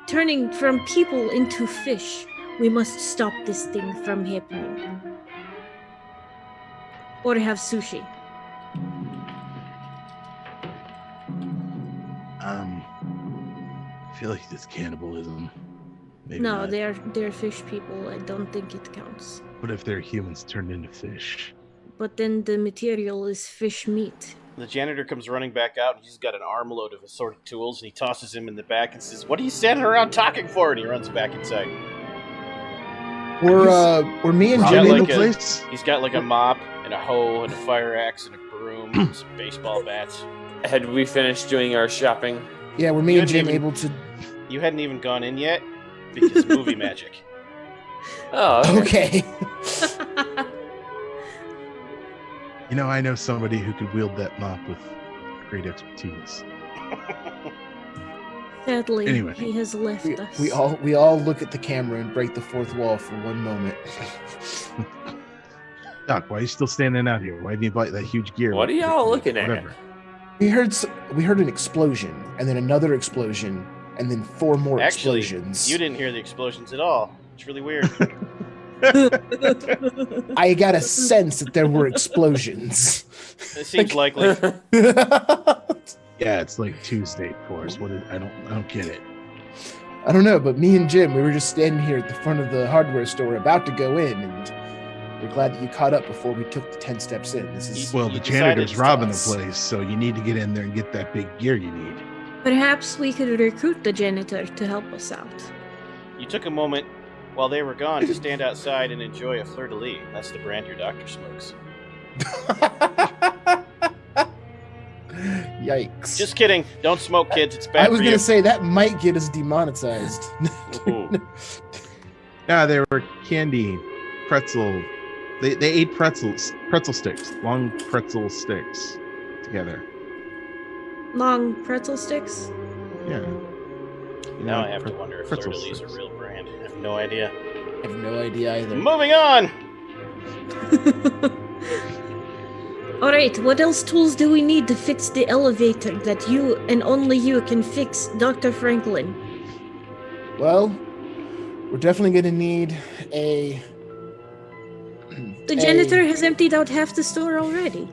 turning from people into fish. We must stop this thing from happening. Or have sushi. I feel like it's cannibalism. Maybe No, not. they're fish people. I don't think it counts. What if they're humans turned into fish? But then the material is fish meat. The janitor comes running back out, and he's got an armload of assorted tools, and he tosses him in the back and says, "What are you standing around talking for?" And he runs back inside. Were me and Jim Robbing able the to place? He's got like a mop and a hoe and a fire axe and a broom and some baseball bats. Had we finished doing our shopping? Yeah, were me You and Jim hadn't even- able to? You hadn't even gone in yet because movie magic. Oh, okay. Okay. You know, I know somebody who could wield that mop with great expertise. Sadly, Anyway. he has left us. we all look at the camera and break the fourth wall for one moment. Doc, why are you still standing out here? Why did you invite that huge gear? What are y'all looking at? Whatever. We heard an explosion, and then another explosion, and then 4 more Actually, explosions. you didn't hear the explosions at all. It's really weird. I got a sense that there were explosions. It seems likely. Yeah, it's like Tuesday for us. I don't get it. I don't know, but me and Jim, we were just standing here at the front of the hardware store about to go in, and we're glad that you caught up before we took the 10 steps in. This is Well, You the decided janitor's to robbing the us. place, so you need to get in there and get that big gear you need. Perhaps we could recruit the janitor to help us out. You took a moment while they were gone to stand outside and enjoy a fleur-de-lis. That's the brand your doctor smokes. Yikes. Just kidding. Don't smoke, kids. It's bad I was for going you. to say that might get us demonetized. Ooh. Yeah, they were candy, pretzel. They ate pretzel sticks, long pretzel sticks together. Long pretzel sticks? Yeah. Now I have to wonder if pretzel fleur-de-lis are a sticks. real brand. I have no idea. I have no idea either. Moving on! Alright, what else tools do we need to fix the elevator that you and only you can fix, Dr. Franklin? Well, we're definitely going to need a... The janitor has emptied out half the store already.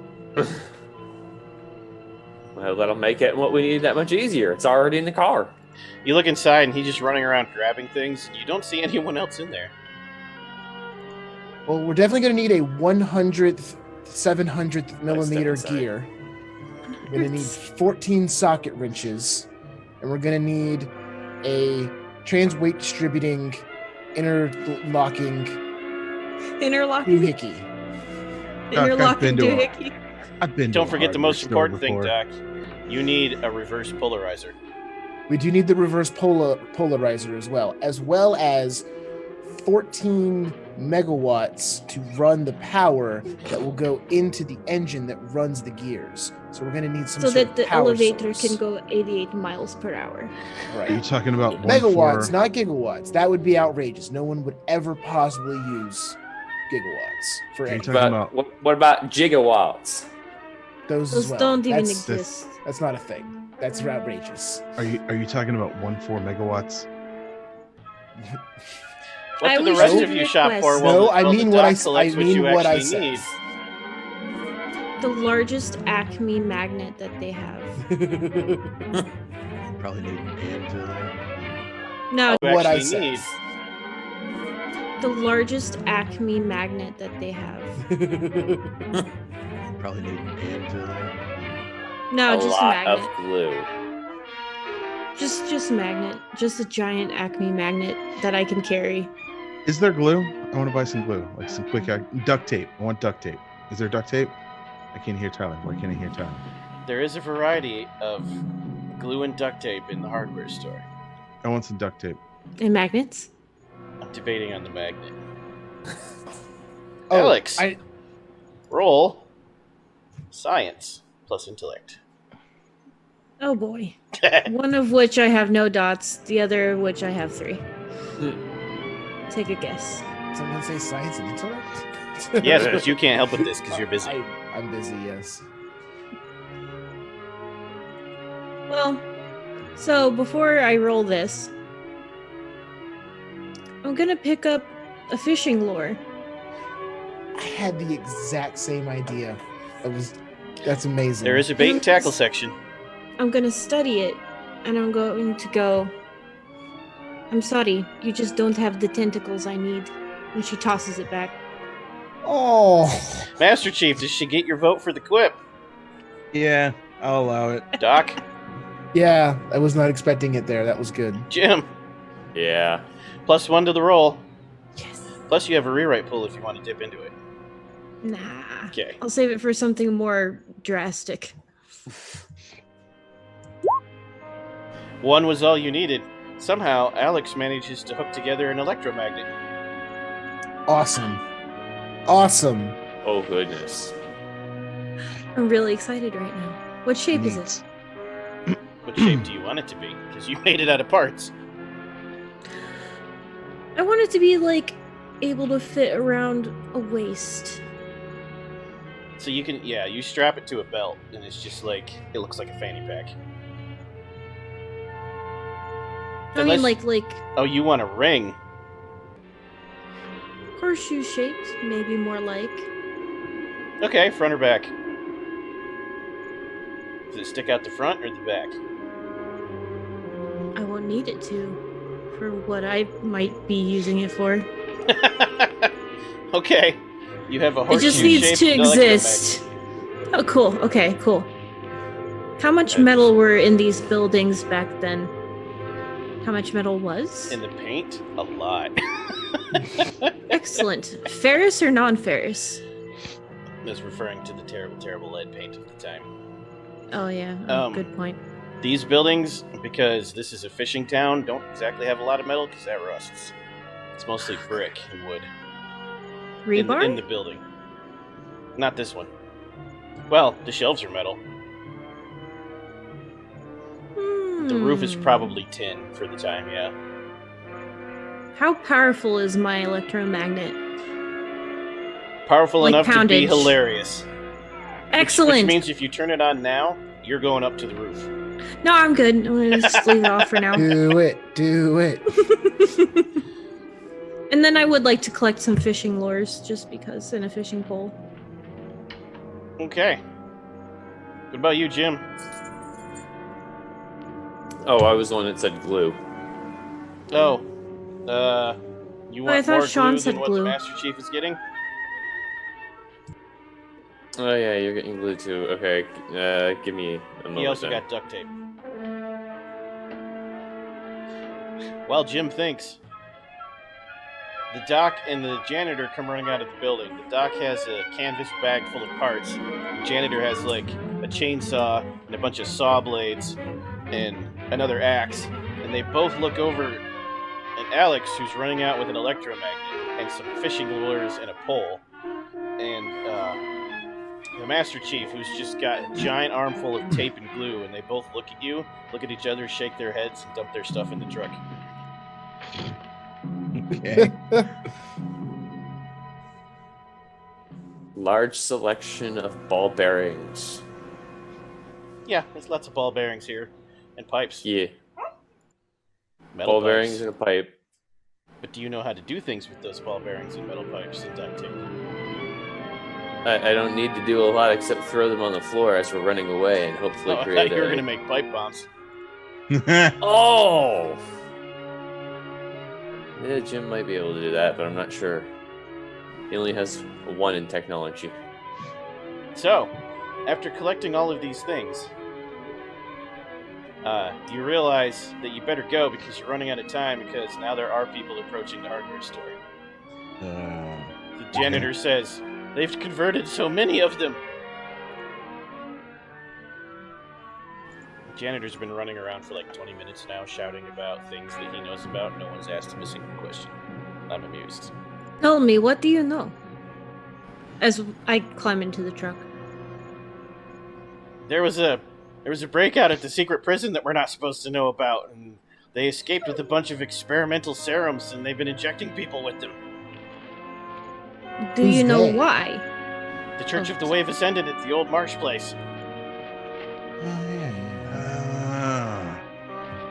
Well, that'll make it what we need that much easier. It's already in the car. You look inside, and he's just running around grabbing things. You don't see anyone else in there. Well, we're definitely going to need a 100th, 700th millimeter step inside. gear. We're going to need 14 socket wrenches. And we're going to need a trans-weight distributing, interlocking Interlocking? doohickey. Interlocking been to a- doohickey. I've been. Don't to a forget the hardware most store important thing, before. Doc. You need a reverse polarizer. We do need the reverse polarizer as well as 14 megawatts to run the power that will go into the engine that runs the gears. So we're going to need some So sort that of the power elevator source. can go 88 miles per hour. Are you talking about Megawatts, not gigawatts. That would be outrageous. No one would ever possibly use gigawatts for Are you anything. talking But about? what about gigawatts? Those Those as well. don't even That's- exist. That's not a thing. That's outrageous. Are you talking about 1.4 megawatts? What I do the wish rest you of you would shop for? request- No, While I the mean doc what I collects mean you what I actually said. need. The largest Acme magnet that they have. Probably need an anvil. No, You What I actually said. need. The largest Acme magnet that they have. Probably need an anvil. No, a just a lot magnet. of glue. Just magnet. Just a giant Acme magnet that I can carry. Is there glue? I want to buy some glue, like some quick duct tape. I want duct tape. Is there duct tape? I can't hear Tyler. Why can't I hear Tyler? There is a variety of glue and duct tape in the hardware store. I want some duct tape. And magnets? I'm debating on the magnet. Oh, Alex, roll science plus intellect. Oh boy. One of which I have no dots, the other of which I have 3. Take a guess. Someone say science and intellect? Yes, but you can't help with this because you're busy. I'm busy, yes. Well, so before I roll this, I'm gonna pick up a fishing lure. I had the exact same idea. That's amazing. There is a bait and tackle section. I'm gonna study it, and I'm going to go, I'm sorry, you just don't have the tentacles I need. And she tosses it back. Oh. Master Chief, does she get your vote for the quip? Yeah, I'll allow it. Doc? Yeah, I was not expecting it there. That was good. Jim? Yeah. +1 to the roll. Yes. Plus you have a rewrite pool if you want to dip into it. Nah. Okay. I'll save it for something more drastic. 1 was all you needed. Somehow, Alex manages to hook together an electromagnet. Awesome. Awesome. Oh, goodness. I'm really excited right now. What shape is it? What shape do you want it to be? Because you made it out of parts. I want it to be, like, able to fit around a waist. So you can, yeah, you strap it to a belt, and it's just like, it looks like a fanny pack. I mean, like Oh, you want a ring? horseshoe shaped, maybe more like. Okay, front or back? Does it stick out the front or the back? I won't need it to, for what I might be using it for. Okay, you have a It horseshoe just needs to shaped exist. Oh, cool. Okay, cool. How much metal were in these buildings back then? How much metal was? In the paint? A lot. Excellent. Ferrous or non-ferrous? That's referring to the terrible, terrible lead paint of the time. Oh, yeah. Good point. These buildings, because this is a fishing town, don't exactly have a lot of metal because that rusts. It's mostly brick and wood. Rebar? In the building. Not this one. Well, the shelves are metal. The roof is probably tin for the time, yeah. How powerful is my electromagnet? Powerful Like enough poundage. to be hilarious. Excellent. Which means if you turn it on now, you're going up to the roof. No, I'm good. I'm gonna just leave it off for now. Do it. Do it. And then I would like to collect some fishing lures, just because, in a fishing pole. Okay. What about you, Jim? Oh, I was the one that said glue. Oh. You want I thought more Shawn glue said than what glue. the Master Chief is getting? Oh, yeah, you're getting glue too. Okay, give me a moment. He also then. got duct tape. While Jim thinks, the doc and the janitor come running out of the building. The doc has a canvas bag full of parts. The janitor has like a chainsaw and a bunch of saw blades and another axe. And they both look over at Alex, who's running out with an electromagnet and some fishing lures and a pole. And the Master Chief, who's just got a giant armful of tape and glue, and they both look at you, look at each other, shake their heads, and dump their stuff in the truck. Okay. Large selection of ball bearings. Yeah, there's lots of ball bearings here, and pipes. Yeah. Metal Ball pipes. bearings and a pipe. But do you know how to do things with those ball bearings and metal pipes and duct tape? I don't need to do a lot except throw them on the floor as we're running away and hopefully Oh, I create thought you were a... going to make pipe bombs. Oh! Yeah, Jim might be able to do that, but I'm not sure. He only has 1 in technology. So, after collecting all of these things, you realize that you better go because you're running out of time because now there are people approaching the hardware store. The janitor says, they've converted so many of them. The janitor's been running around for like 20 minutes now, shouting about things that he knows about. No one's asked him a single question. I'm amused. Tell me, what do you know? As I climb into the truck. There was a breakout at the secret prison that we're not supposed to know about, and they escaped with a bunch of experimental serums, and they've been injecting people with them. Do you know why? The Church of the Wave Ascendant at the old marsh place.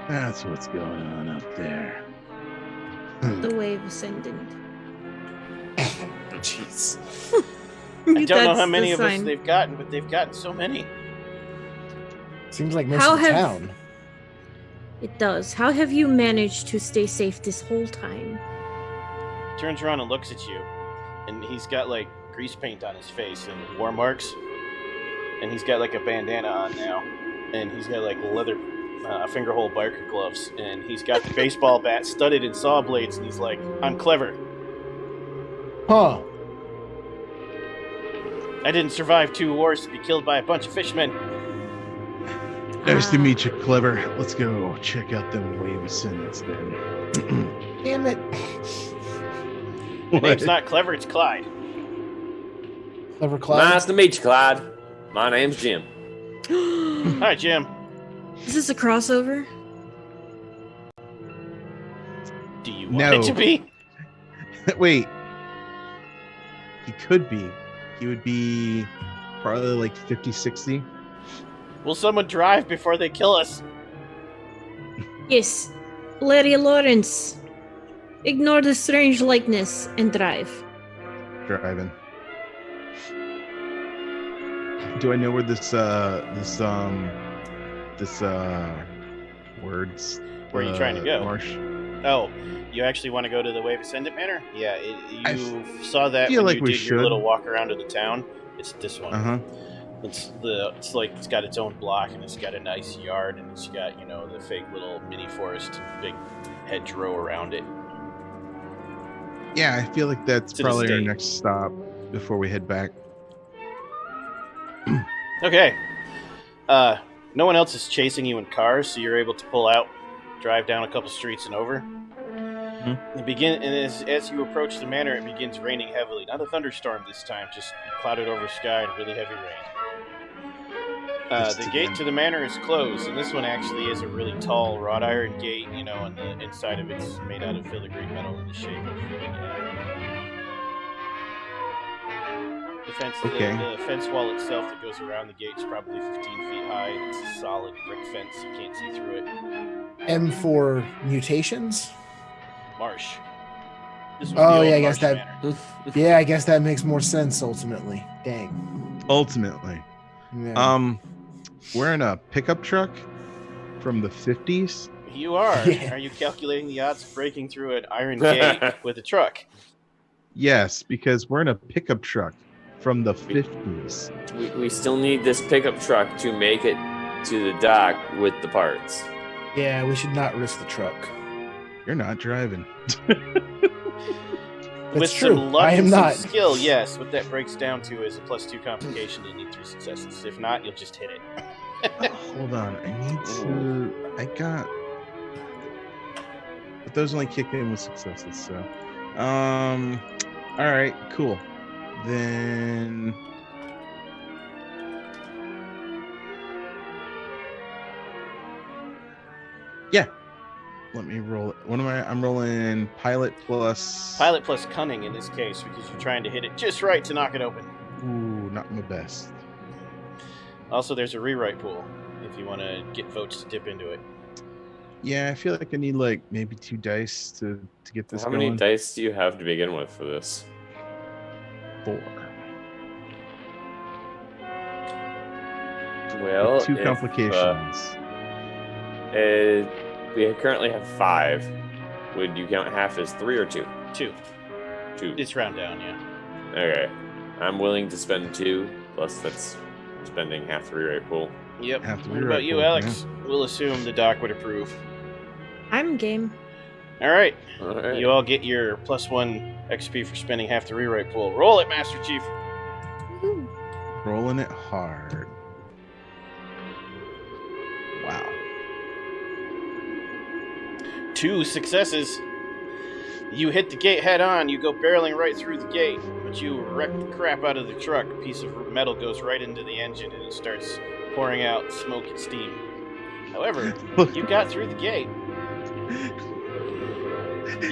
That's what's going on up there. The Wave Ascendant. Jeez. I don't know how many of us they've gotten, but they've gotten so many. Seems like most of the town. It does. How have you managed to stay safe this whole time? He turns around and looks at you, and he's got like grease paint on his face and war marks, and he's got like a bandana on now, and he's got like leather fingerhole biker gloves, and he's got the baseball bat studded in saw blades, and he's like, I'm clever. Huh. I didn't survive 2 wars to be killed by a bunch of fishmen. Nice to meet you, Clever. Let's go check out them Wave Ascendants then. Damn it. My name's not Clever, it's Clyde. Clever Clyde. Nice to meet you, Clyde. My name's Jim. Hi, Jim. Is this a crossover? Do you want it to be? Wait. He could be. He would be probably like 50, 60. Will someone drive before they kill us? Yes. Larry Lawrence. Ignore the strange likeness and drive. Driving. Do I know where this words? Where are you trying to go? Marsh. Oh, you actually want to go to the Wave Ascendant Manor? Yeah, you saw that feel when like you we did your should. little walk around to the town. It's this one. Uh-huh. It's like it's got its own block and it's got a nice yard and it's got, the fake little mini forest, big hedgerow around it. Yeah, I feel like that's To the probably our state. next stop before we head back. Okay. No one else is chasing you in cars, so you're able to pull out, drive down a couple streets and over. And as you approach the manor, it begins raining heavily. Not a thunderstorm this time, just clouded over sky and really heavy rain. The gate to the manor is closed, and this one actually is a really tall wrought iron gate, and the inside of it's made out of filigree metal in the shape of the fence. Okay. The fence wall itself that goes around the gate is probably 15 feet high. It's a solid brick fence. You can't see through it. M for mutations. Marsh. This was the Oh old yeah, I guess Marsh that. Manor. Yeah, I guess that makes more sense ultimately. Dang. Ultimately. Yeah. We're in a pickup truck from the 50s. You are. Yeah. Are you calculating the odds of breaking through an iron gate with a truck? Yes, because we're in a pickup truck from the 50s. We still need this pickup truck to make it to the dock with the parts. Yeah, we should not risk the truck. You're not driving. With true. some luck I am and some not. skill, yes. What that breaks down to is a +2 complication. You'll need 3 successes. If not, you'll just hit it. Hold on. I got... But those only kick in with successes, so... Alright, cool. Then... Yeah. Let me roll it. What am I? I'm rolling pilot plus... Pilot plus cunning in this case, because you're trying to hit it just right to knock it open. Ooh, not my best. Also, there's a rewrite pool if you want to get votes to dip into it. Yeah, I feel like I need like maybe 2 dice to get this How going. many dice do you have to begin with for this? 4. Well, 2 if, complications. we currently have 5. Would you count half as 3 or 2? 2. 2. It's round down, yeah. Okay. I'm willing to spend 2, plus that's spending half the rewrite pool. Yep. Half the What rewrite about you, pool, Alex? We'll assume the doc would approve. I'm game. All right. Alright. You all get your +1 XP for spending half the rewrite pool. Roll it, Master Chief. Woohoo. Rolling it hard. Wow. 2 successes. You hit the gate head on. You go barreling right through the gate, but you wreck the crap out of the truck. A piece of metal goes right into the engine, and it starts pouring out smoke and steam. However, you got through the gate.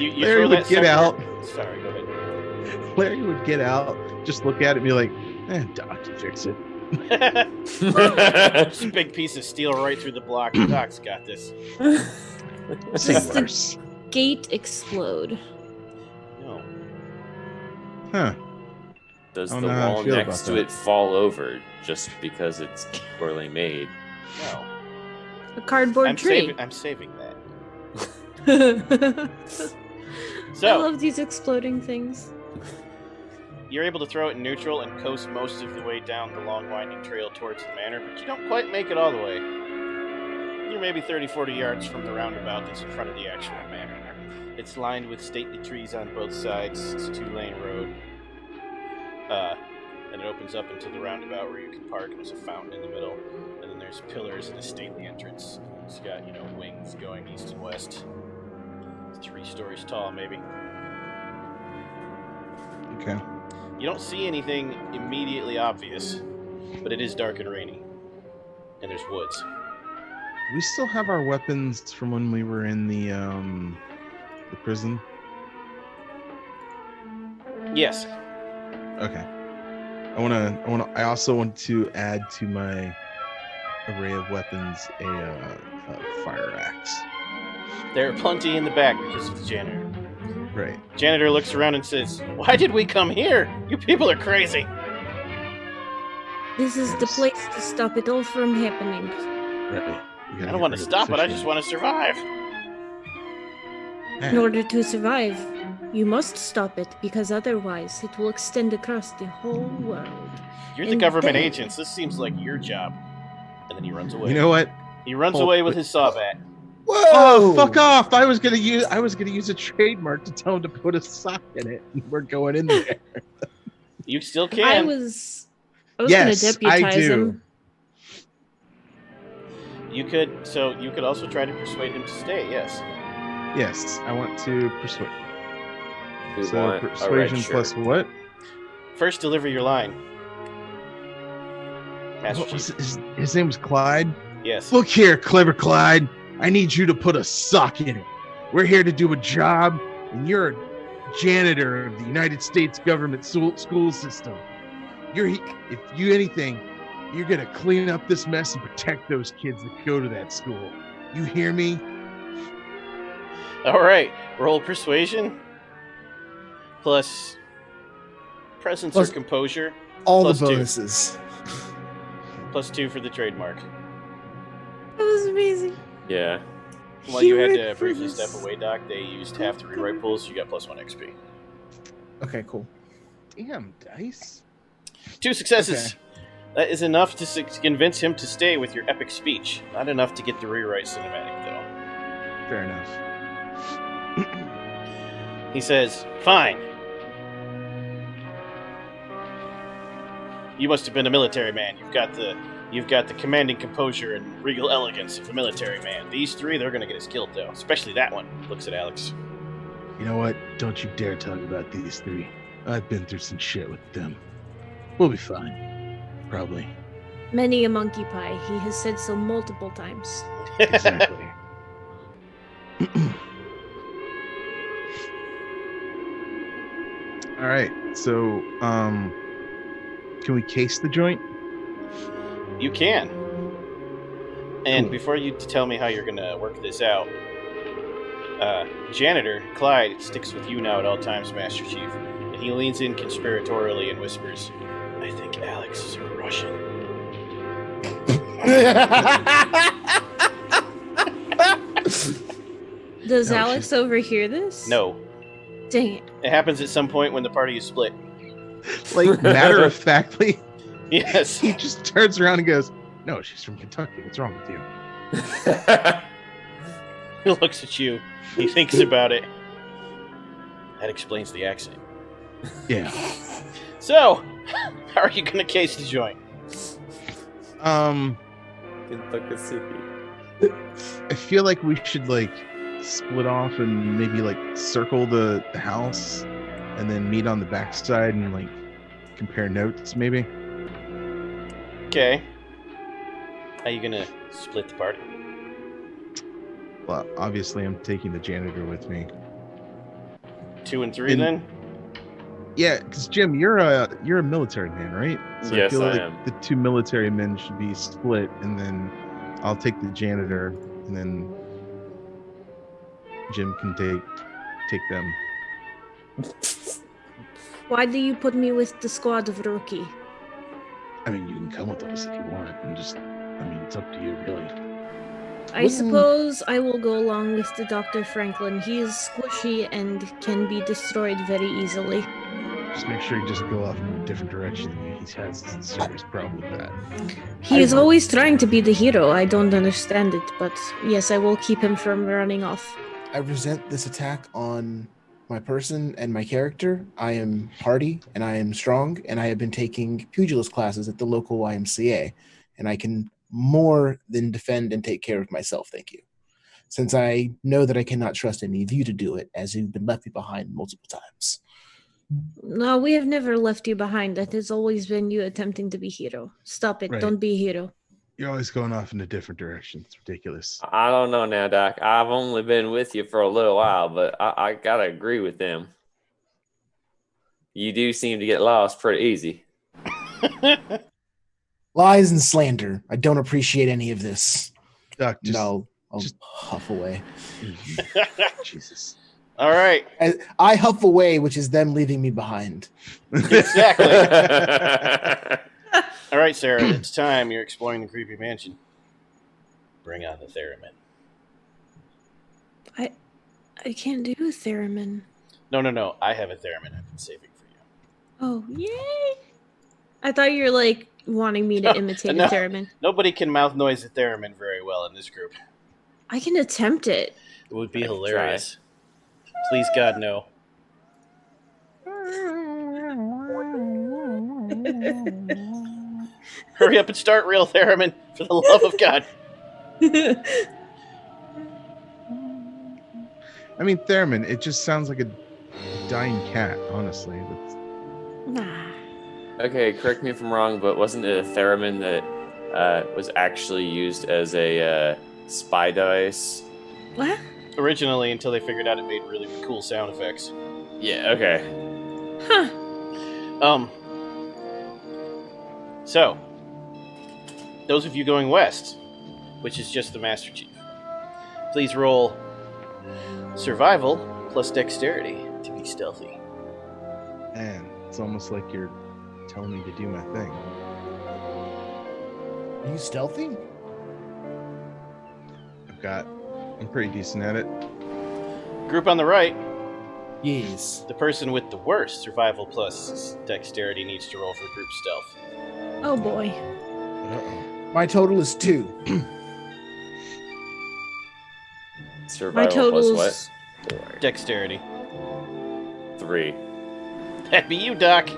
You Larry throw would that get sucker- out. Sorry, go ahead. Larry would get out, just look at it and be like, Doc, you fix it. Just a big piece of steel right through the block. Doc's got this. Say Does the worse. gate explode? No. Huh. Does I the don't know how I wall feel next about to that. it fall over just because it's poorly made? No. A cardboard I'm tree. saving that. I So, love these exploding things. you're able to throw it in neutral and coast most of the way down the long winding trail towards the manor, but you don't quite make it all the way. You're maybe 30, 40 yards from the roundabout that's in front of the actual manor. It's lined with stately trees on both sides. It's a 2-lane road. And it opens up into the roundabout where you can park, and there's a fountain in the middle. And then there's pillars and a stately entrance. It's got, wings going east and west. It's 3 stories tall, maybe. Okay. You don't see anything immediately obvious, but it is dark and rainy. And there's woods. We still have our weapons from when we were in the prison. Yes. Okay. I also want to add to my array of weapons a fire axe. There are plenty in the back because of the janitor. Right. Janitor looks around and says, "Why did we come here? You people are crazy." This is the place to stop it all from happening. Right. I don't want to stop it, I just want to survive. In order to survive, you must stop it, because otherwise it will extend across the whole world. You're the And government then- agents. This seems like your job. And then he runs away. You know what? He runs Oh, away with his saw bat. Whoa! Oh, fuck off! I was gonna use a trademark to tell him to put a sock in it. We're going in there. You still I can. was Yes, going to deputize I do. him. You could also try to persuade him to stay. Yes. Yes, I want to persuade. We So want a red persuasion shirt. plus what? First, deliver your line. Master What was Chief. his name was Clyde. Yes. Look here, clever Clyde. I need you to put a sock in it. We're here to do a job, and you're a janitor of the United States government school system. If you anything, you're gonna clean up this mess and protect those kids that go to that school. You hear me? All right. Roll persuasion. Plus presence Plus- or composure. All Plus the 2. bonuses. Plus 2 for the trademark. That was amazing. Yeah. While you had to Hero briefly premise. step away, Doc, they used half the rewrite pools. You got +1 XP. Okay, cool. Damn, dice. 2 successes. That is enough to convince him to stay with your epic speech. Not enough to get the rewrite cinematic, though. Fair enough. He says, "Fine. You must have been a military man. You've got the commanding composure and regal elegance of a military man. These 3, they're gonna get us killed, though. Especially that one." Looks at Alex. You know what? Don't you dare talk about these 3. I've been through some shit with them. We'll be fine. Probably. Many a monkey pie. He has said so multiple times. Exactly. All right. So, can we case the joint? You can. And Cool. before you tell me how you're gonna work this out, Janitor Clyde sticks with you now at all times, Master Chief, and he leans in conspiratorially and whispers, "I think Alex is a Russian." Does No, Alex overhear this? No. Dang it. It happens at some point when the party is split. Like, matter of factly, Yes. he just turns around and goes, "No, she's from Kentucky. What's wrong with you?" He looks at you. He thinks about it. That explains the accent. Yeah. So, how are you going to case the joint? Kentucky City. I feel like we should like split off and maybe like circle the house and then meet on the backside and like compare notes maybe. Okay. How are you going to split the party? Well, obviously I'm taking the janitor with me. 2 and 3 And- then? Yeah, because Jim, you're a military man, right? So Yes, I feel I like am. the 2 military men should be split, and then I'll take the janitor, and then Jim can take them. Why do you put me with the squad of rookie? I mean, you can come with us if you want, and just, I mean, it's up to you, really. I suppose I will go along with the Dr. Franklin. He is squishy and can be destroyed very easily. Just make sure you just go off in a different direction. He has a serious problem with that. He is always trying to be the hero. I don't understand it, but yes, I will keep him from running off. I resent this attack on my person and my character. I am hardy and I am strong, and I have been taking pugilist classes at the local YMCA, and I can more than defend and take care of myself, thank you. Since I know that I cannot trust any of you to do it, as you've been left behind multiple times. No, we have never left you behind. That has always been you attempting to be hero. Stop it. Right. Don't be a hero. You're always going off in a different direction. It's ridiculous. I don't know now, Doc. I've only been with you for a little while, but I gotta agree with them. You do seem to get lost pretty easy. Lies and slander. I don't appreciate any of this. Doc, just, No, I'll just- huff away. Jesus. All right. I huff away, which is them leaving me behind. Exactly. All right, Sarah, it's time. You're exploring the creepy mansion. Bring on the theremin. I can't do a theremin. No. I have a theremin I've been saving for you. Oh, yay! I thought you were like wanting me to imitate No. a theremin. Nobody can mouth noise a theremin very well in this group. I can attempt it. It would be I can hilarious. Please, God, no. Hurry up and start real theremin, for the love of God. I mean, theremin, it just sounds like a dying cat, honestly. Nah. Okay, correct me if I'm wrong, but wasn't it a theremin that was actually used as a spy device? What? Originally, until they figured out it made really cool sound effects. Yeah, okay. Huh. So, those of you going west, which is just the Master Chief, please roll survival plus dexterity to be stealthy. Man, it's almost like you're telling me to do my thing. Are you stealthy? I'm pretty decent at it. Group on the right, Yes. the person with the worst survival plus dexterity needs to roll for group stealth. Oh boy. Uh-oh. My total is 2. Survival My plus total what? is 4. Dexterity. 3. That'd be you, Doc.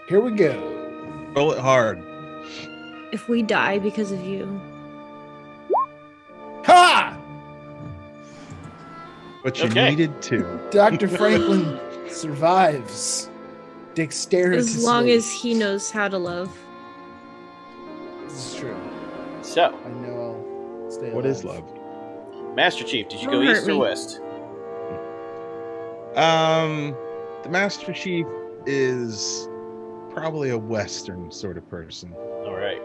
Here we go. Roll it hard. If we die because of you. Ha! But you Okay. needed to. Dr. Franklin survives. Dexterity. As long as he knows how to love. This is true. So, I know I'll stay alive. What is love? Master Chief, did you Don't go hurt east or me. west? The Master Chief is probably a Western sort of person. All right.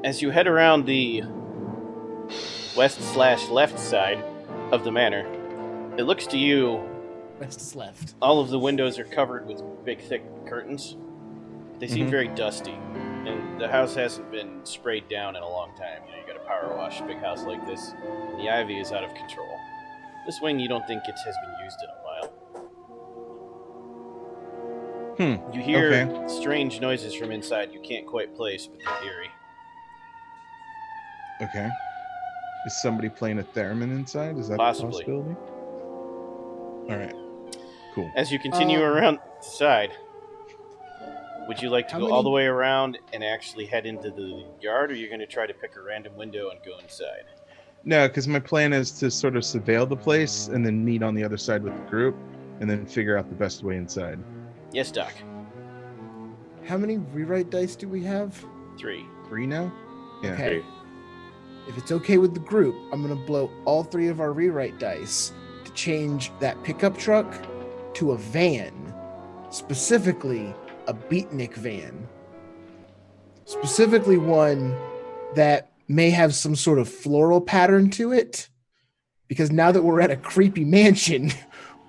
As you head around the west/left side of the manor, it looks to you West is left. all of the windows are covered with big, thick curtains. They seem Mhm. very dusty, and the house hasn't been sprayed down in a long time. You got a power wash, big house like this, and the ivy is out of control. This wing, you don't think it has been used in a while. You hear strange noises from inside you can't quite place, but they're eerie. Okay. Is somebody playing a theremin inside? Is that Possibly. a possibility? All right. Cool. As you continue around the side, would you like to go all the way around and actually head into the yard, or are you going to try to pick a random window and go inside? No, because my plan is to sort of surveil the place and then meet on the other side with the group and then figure out the best way inside. Yes, Doc. How many rewrite dice do we have? 3. 3 now? Yeah. Okay. If it's okay with the group, I'm going to blow all 3 of our rewrite dice to change that pickup truck to a van. Specifically, a beatnik van. Specifically one that may have some sort of floral pattern to it. Because now that we're at a creepy mansion,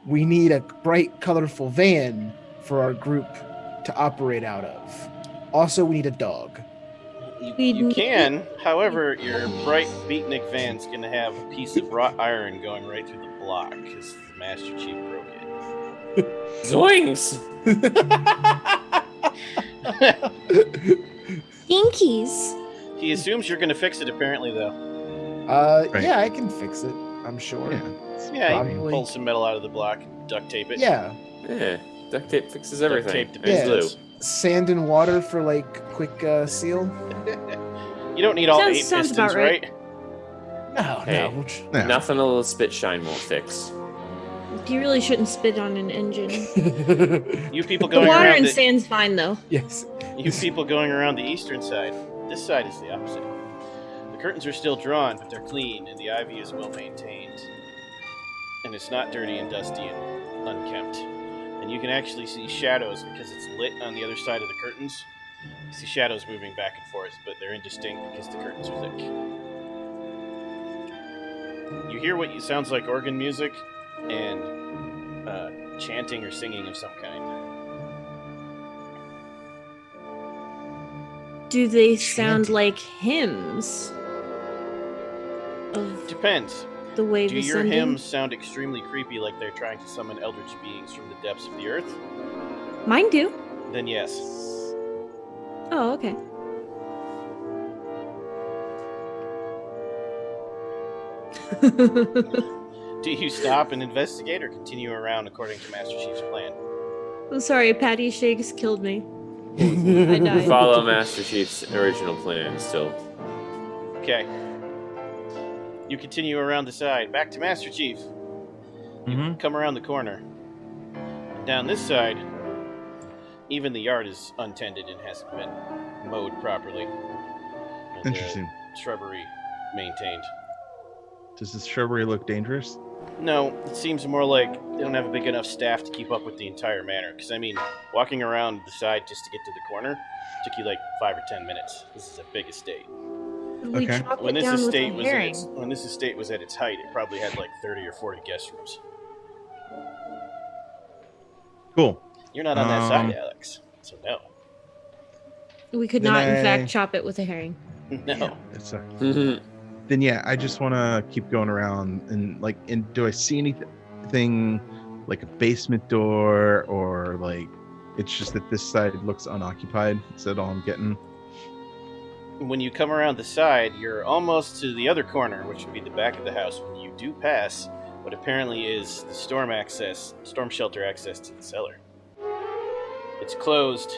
we need a bright, colorful van for our group to operate out of. Also, we need a dog. You can, however, your bright beatnik van's going to have a piece of wrought iron going right through the block because the Master Chief broke it. Zoinks! Pinkies. He assumes you're going to fix it, apparently, though. Right. Yeah, I can fix it, I'm sure. Yeah, you can Probably. pull some metal out of the block and duct tape it. Yeah. Yeah, duct tape fixes everything. Duct tape And to glue. business. Sand and water for like quick seal. You don't need all 8 Sounds pistons, about right. right? No. Yeah. Nothing a little spit shine won't fix. You really shouldn't spit on an engine. You people The going water around and the, sand's fine, though. Yes. you people going around the eastern side. This side is the opposite. The curtains are still drawn, but they're clean, and the ivy is well maintained. And it's not dirty and dusty and unkempt. And you can actually see shadows because it's lit on the other side of the curtains. You see shadows moving back and forth, but they're indistinct because the curtains are thick. You hear what sounds like organ music and chanting or singing of some kind. Do they sound like hymns? Of Depends. the wave Do your ascending? hymns sound extremely creepy, like they're trying to summon eldritch beings from the depths of the earth? Mine do. Then yes. Oh, okay. Do you stop and investigate or continue around according to Master Chief's plan? I'm sorry, Patty Shakes killed me. I died. Follow Master Chief's original plan still. Okay. You continue around the side. Back to Master Chief. You come around the corner. And down this side, even the yard is untended and hasn't been mowed properly. And, Interesting. Shrubbery maintained. Does this shrubbery look dangerous? No, it seems more like they don't have a big enough staff to keep up with the entire manor. Because, I mean, walking around the side just to get to the corner took you like 5 or 10 minutes. This is a big estate. We Okay. chop When it this down with estate a was herring. when this estate was at its height, it probably had like 30 or 40 guest rooms. Cool. You're not on that side, Alex. So no. We could Then not, in I- fact, chop it with a herring. No. It's then yeah, I just want to keep going around and like, and do I see anything like a basement door or like it's just that this side looks unoccupied? Is that all I'm getting? When you come around the side, you're almost to the other corner, which would be the back of the house. When you do pass what apparently is the storm shelter access to the cellar. It's closed,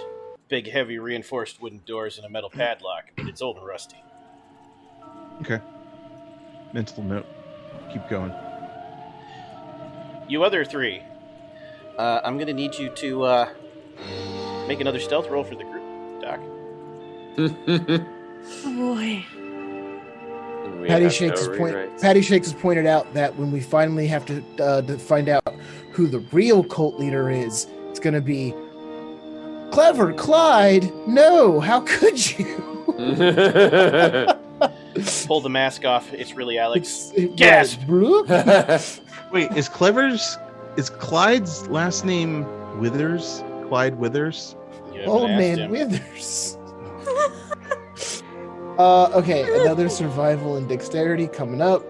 big, heavy, reinforced wooden doors and a metal padlock, but it's old and rusty. Okay. Mental note. Keep going. You other 3, I'm going to need you to make another stealth roll for the group, Doc. Oh boy. Patty Shakes has pointed out that when we finally have to find out who the real cult leader is, it's going to be Clever Clyde. No, how could you? Pull the mask off. It's really Alex. Gasp! Wait, is Clyde's last name Withers? Clyde Withers? You haven't Old asked man him. Withers. Okay, another survival and dexterity coming up.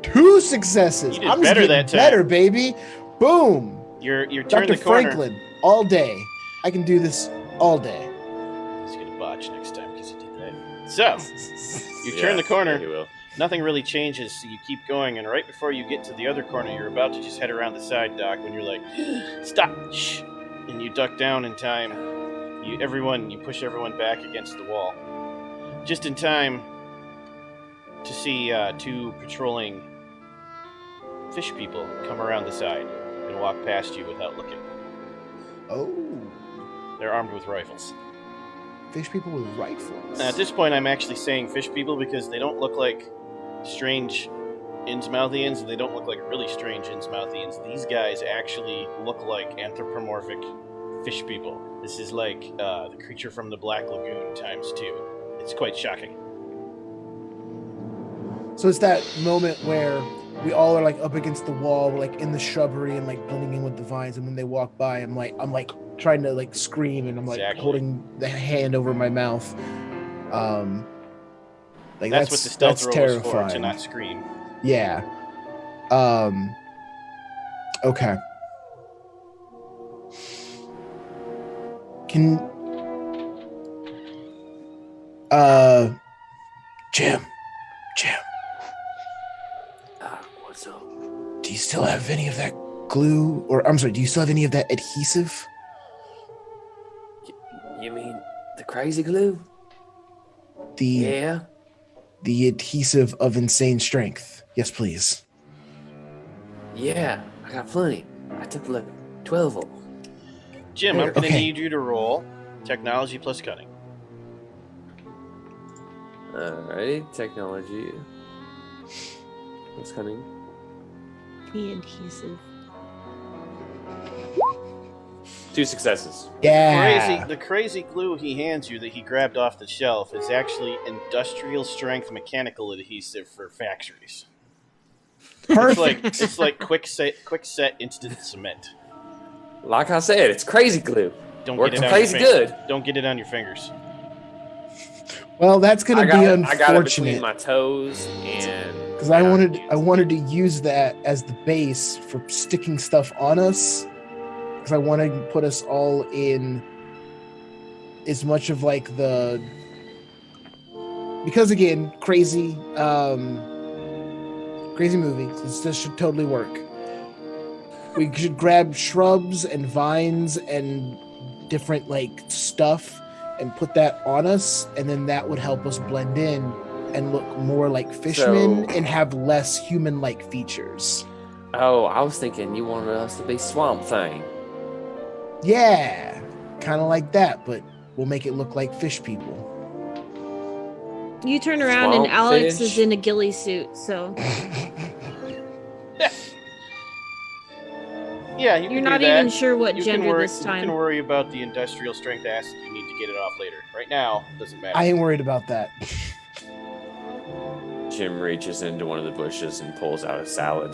Two successes. You did I'm better just that getting time. better, baby. Boom. You're Dr. turning the corner. Franklin, all day. I can do this all day. He's gonna botch next time because you did that. So you turn the corner. Yeah, he will. Nothing really changes, so you keep going, and right before you get to the other corner, you're about to just head around the side, Doc, when you're like, stop, shh, and you duck down in time. You push everyone back against the wall. Just in time to see two patrolling fish people come around the side and walk past you without looking. Oh, They're armed with rifles. fish people with rifles. At this point, I'm actually saying fish people because they don't look like strange Innsmouthians, and they don't look like really strange Innsmouthians. These guys actually look like anthropomorphic fish people. This is like the creature from the Black Lagoon times 2. It's quite shocking. So it's that moment where we all are like up against the wall, we're like in the shrubbery and like blending in with the vines, and when they walk by, I'm like trying to like scream, and I'm like Exactly. holding the hand over my mouth. Like That's what the stealth roll is for, terrifying. to not scream. Yeah. Okay. Can Jim. What's up? Do you still have any of that glue? Or I'm sorry, do you still have any of that adhesive? You mean the crazy glue? The adhesive of insane strength. Yes, please. Yeah, I got plenty. I took like 12 of them. Jim, I'm going to Okay. need you to roll technology plus cunning. Alrighty, technology. What's cunning? The adhesive. 2 successes. Yeah. The crazy glue he hands you that he grabbed off the shelf is actually industrial strength mechanical adhesive for factories. Perfect. It's like quick set instant cement. Like I said, it's crazy glue. Don't Works get it on crazy your good. Don't get it on your fingers. Well, that's gonna be I got it between unfortunate my toes and. because I wanted to use that as the base for sticking stuff on us. Because I want to put us all in as much of like the. Because again, crazy movie. This should totally work. We should grab shrubs and vines and different like stuff and put that on us, and then that would help us blend in and look more like fishmen and have less human-like features. Oh, I was thinking you wanted us to be Swamp Thing. Yeah, kind of like that, but we'll make it look like fish people. You turn around Swamp and Alex fish. is in a ghillie suit, so Yeah, you you're can not do that. even sure what You gender can worry, this You time. can worry about the industrial strength acid you need to get it off later. Right now, doesn't matter. I ain't worried about that. Jim reaches into one of the bushes and pulls out a salad.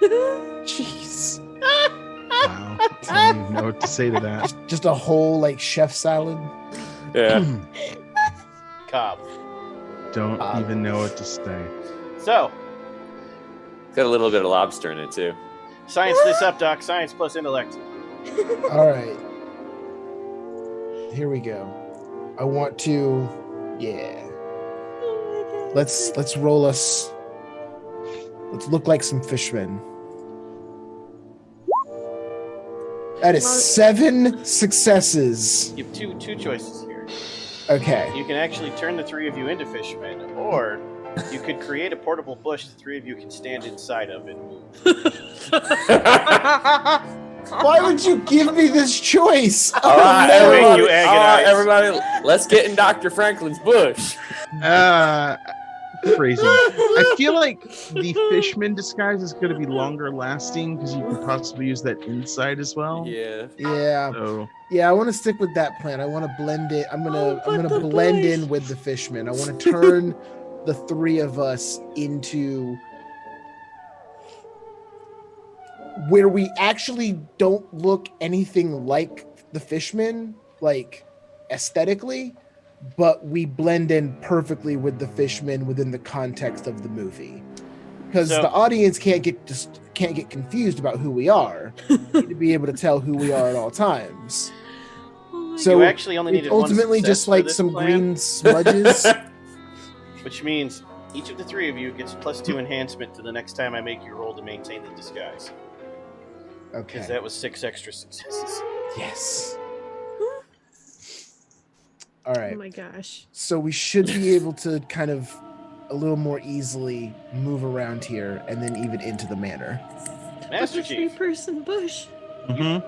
Jeez. Wow. I don't even know what to say to that. Just a whole like chef salad. Yeah. Cobb. Don't even know what to say. So, Got a little bit of lobster in it, too. science this up, Doc. Science plus intellect. All right. Here we go. I want to, yeah. Let's roll us. Let's look like some fishmen. That is Well- 7 successes. You have two choices here. Okay. You can actually turn the 3 of you into fishmen, or you could create a portable bush the 3 of you can stand inside of and move. Why would you give me this choice? Oh, All right, no. everybody, You agonize. everybody, let's get in Dr. Franklin's bush. Crazy. I feel like the fishman disguise is going to be longer lasting because you can possibly use that inside as well. Yeah. Yeah. So Yeah, I want to stick with that plan. I want to blend it. I'm Oh, gonna but the blend bush. in with the fishmen. I want to turn the 3 of us into where we actually don't look anything like the fishmen, like aesthetically, but we blend in perfectly with the fishmen within the context of the movie. Because the audience can't get confused about who we are. We need to be able to tell who we are at all times. So you actually only needed ultimately one just like some plan, green smudges. which means each of the three of you gets +2 enhancement to the next time I make you roll to maintain the disguise. Okay. Because that was 6 extra successes. Yes. All right. Oh my gosh. So we should be able to kind of a little more easily move around here and then even into the manor. Master With a Chief. 3-person bush. Turn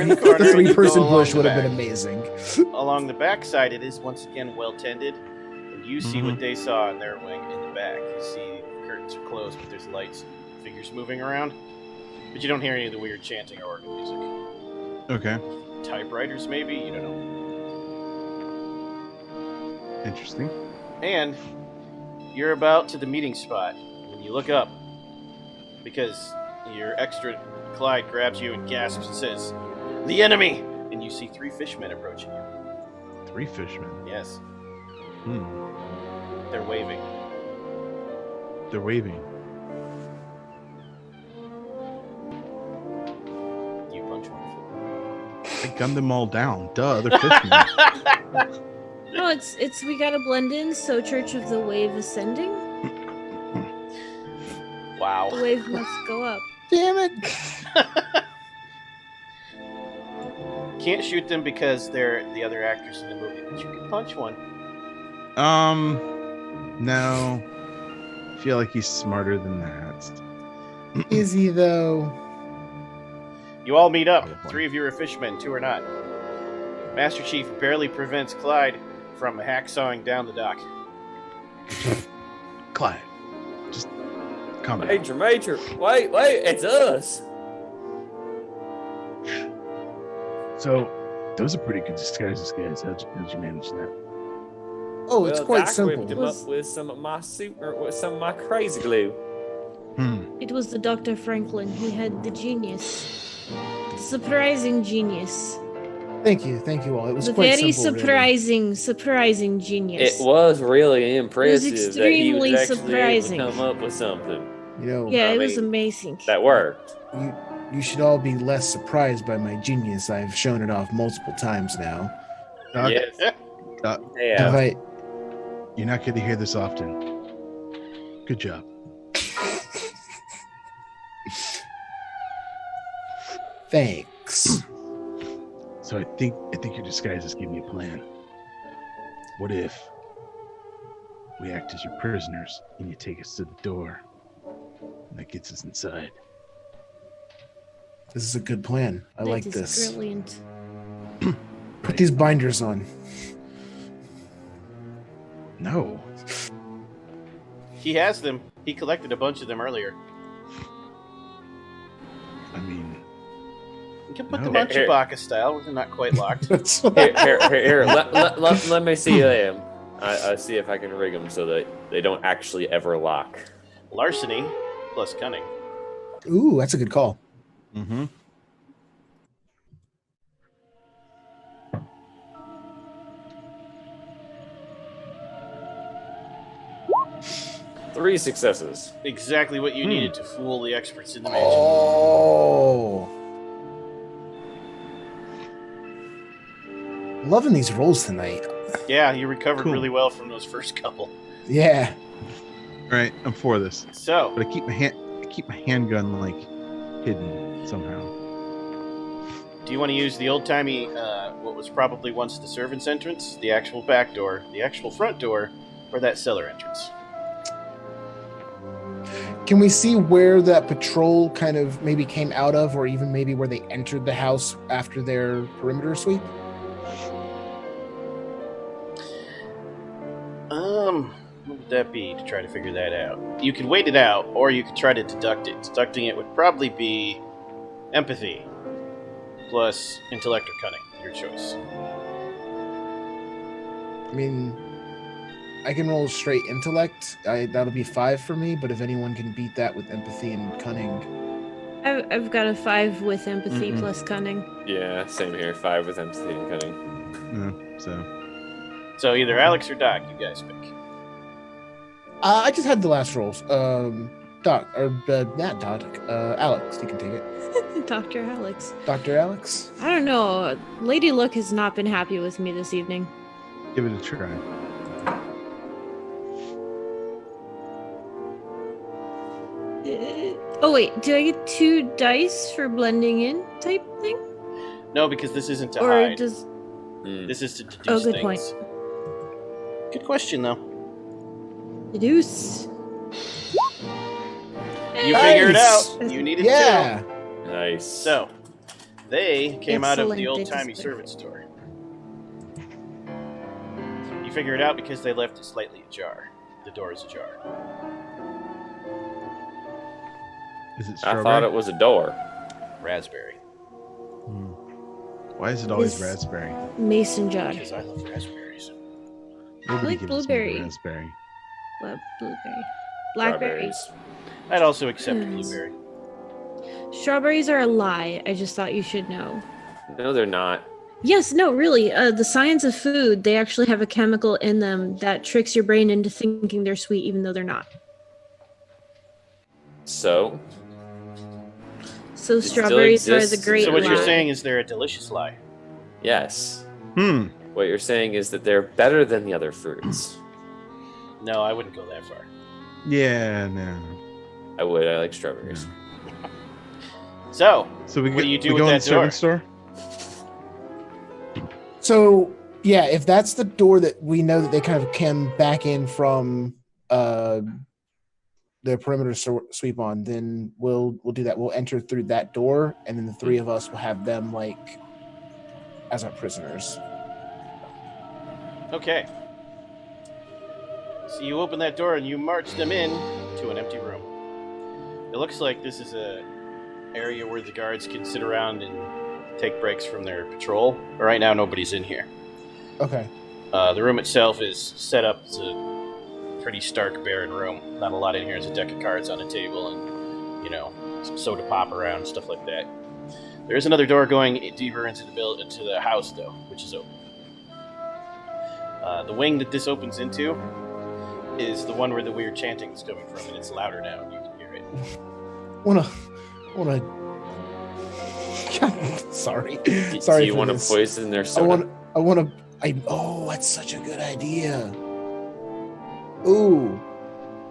the corner. The and you 3-person go along bush the would have been back. amazing. Along the back side, it is once again well tended, and you see what they saw in their wing in the back. You see the curtains are closed, but there's lights and figures moving around. But you don't hear any of the weird chanting or organ music. Okay. Typewriters, maybe? You don't know. Interesting. And you're about to the meeting spot when you look up, because your extra Clyde grabs you and gasps and says, "The enemy!" And you see 3 fishmen approaching you. 3 fishmen. Yes, Hmm. they're waving. They're waving. You punch one. I gunned them all down. Duh, they're fishmen. No, it's we gotta blend in. So Church of the Wave ascending. Wow. The wave must go up. Damn it. Can't shoot them because they're the other actors in the movie, but you can punch one. No. I feel like he's smarter than that. Is he though? You all meet up. Good point. 3 of you are fishmen, 2 are not. Master Chief barely prevents Clyde from hacksawing down the dock. Clyde, just calm down. Major, wait, it's us. So, those are pretty good disguises, guys. How'd you manage that? Oh, it's quite Doc simple. whipped him up with some of my with some of my crazy glue. It was the Dr. Franklin. He had the genius. Surprising genius. Thank you all. It was The quite very simple, surprising genius. It was really impressive that he extremely was actually surprising. able to come up with something You know, Yeah, I it was mean, amazing. that worked. you should all be less surprised by my genius. I've shown it off multiple times now. Doc, Yes. Doc, Yeah. Have I- you're not going to hear this often. Good job. Thanks. So I think your disguises give me a plan. What if we act as your prisoners and you take us to the door? And that gets us inside. This is a good plan. I like That is this. brilliant. Put these binders on. No. He has them. He collected a bunch of them earlier. I mean, You can put No. them on Chewbacca style. They're not quite locked. That's Here. Let me see them. I see if I can rig them so that they don't actually ever lock. Larceny plus cunning. Ooh, that's a good call. mm-hmm. 3 successes. Exactly what you needed to fool the experts in the mansion. Oh. Loving these rolls tonight. Yeah, you recovered Cool. really well from those first couple. Yeah. All right, I'm for this. So, But I keep my handgun like hidden somehow. do you want to use the old-timey, what was probably once the servants' entrance, the actual back door, the actual front door, or that cellar entrance? Can we see where that patrol kind of maybe came out of, or even maybe where they entered the house after their perimeter sweep? What would that be to try to figure that out? You could wait it out, or you could try to deduct it. Deducting it would probably be empathy plus intellect or cunning. Your choice. I mean, I can roll straight intellect. That'll be 5 for me, but if anyone can beat that with empathy and cunning. I've got a 5 with empathy plus cunning. Yeah, same here. 5 with empathy and cunning. So either Alex or Doc, you guys pick. I just had the last rolls. Doc, or not Doc. Alex, you can take it. Dr. Alex. Dr. Alex. I don't know. Lady Luck has not been happy with me this evening. Give it a try. Oh wait, do I get 2 dice for blending in type thing? No, because this isn't to Or hide. does This is to deduce Oh, good things. point. Good question, though. deduce? You figured it Nice. out. You needed Yeah. Nice. So, they came out of the Excellent, old-timey it's servant store. You figure it out because they left it slightly ajar. The door is ajar. Is it I strawberry? thought it was a door. Raspberry. Why is it always This- raspberry? Mason jar. Because I love raspberries. Nobody like gives me blueberry. raspberry. Blueberry. Blackberry. Strawberries. I'd also accept Hmm. blueberry. Strawberries are a lie. I just thought you should know. No, they're not. Yes, no, really. The science of food, they actually have a chemical in them that tricks your brain into thinking they're sweet even though they're not. So, So It still strawberries are the exists. great So what you're lie. saying is they're a delicious lie. yes. Hmm. What you're saying is that they're better than the other fruits. No, I wouldn't go that far. Yeah, no. I would. I like strawberries. So, So we What go, do you do we with go in that the servant door? store? So yeah, if that's the door that we know that they kind of came back in from the perimeter sweep on, then we'll do that. We'll enter through that door, and then the 3 of us will have them like as our prisoners. okay. So you open that door and you march them in to an empty room. It looks like this is a area where the guards can sit around and take breaks from their patrol. But right now, nobody's in here. Okay. The room itself is set up as a pretty stark, barren room. Not a lot in here. There's a deck of cards on a table and, some soda pop around, stuff like that. There is another door going deeper into the house, though, which is open. The wing that this opens into is the one where the weird chanting is coming from, and it's louder now, and you can hear it. Wanna. Sorry. Do Sorry. you for want to this. poison their soda? Oh, that's such a good idea. Ooh.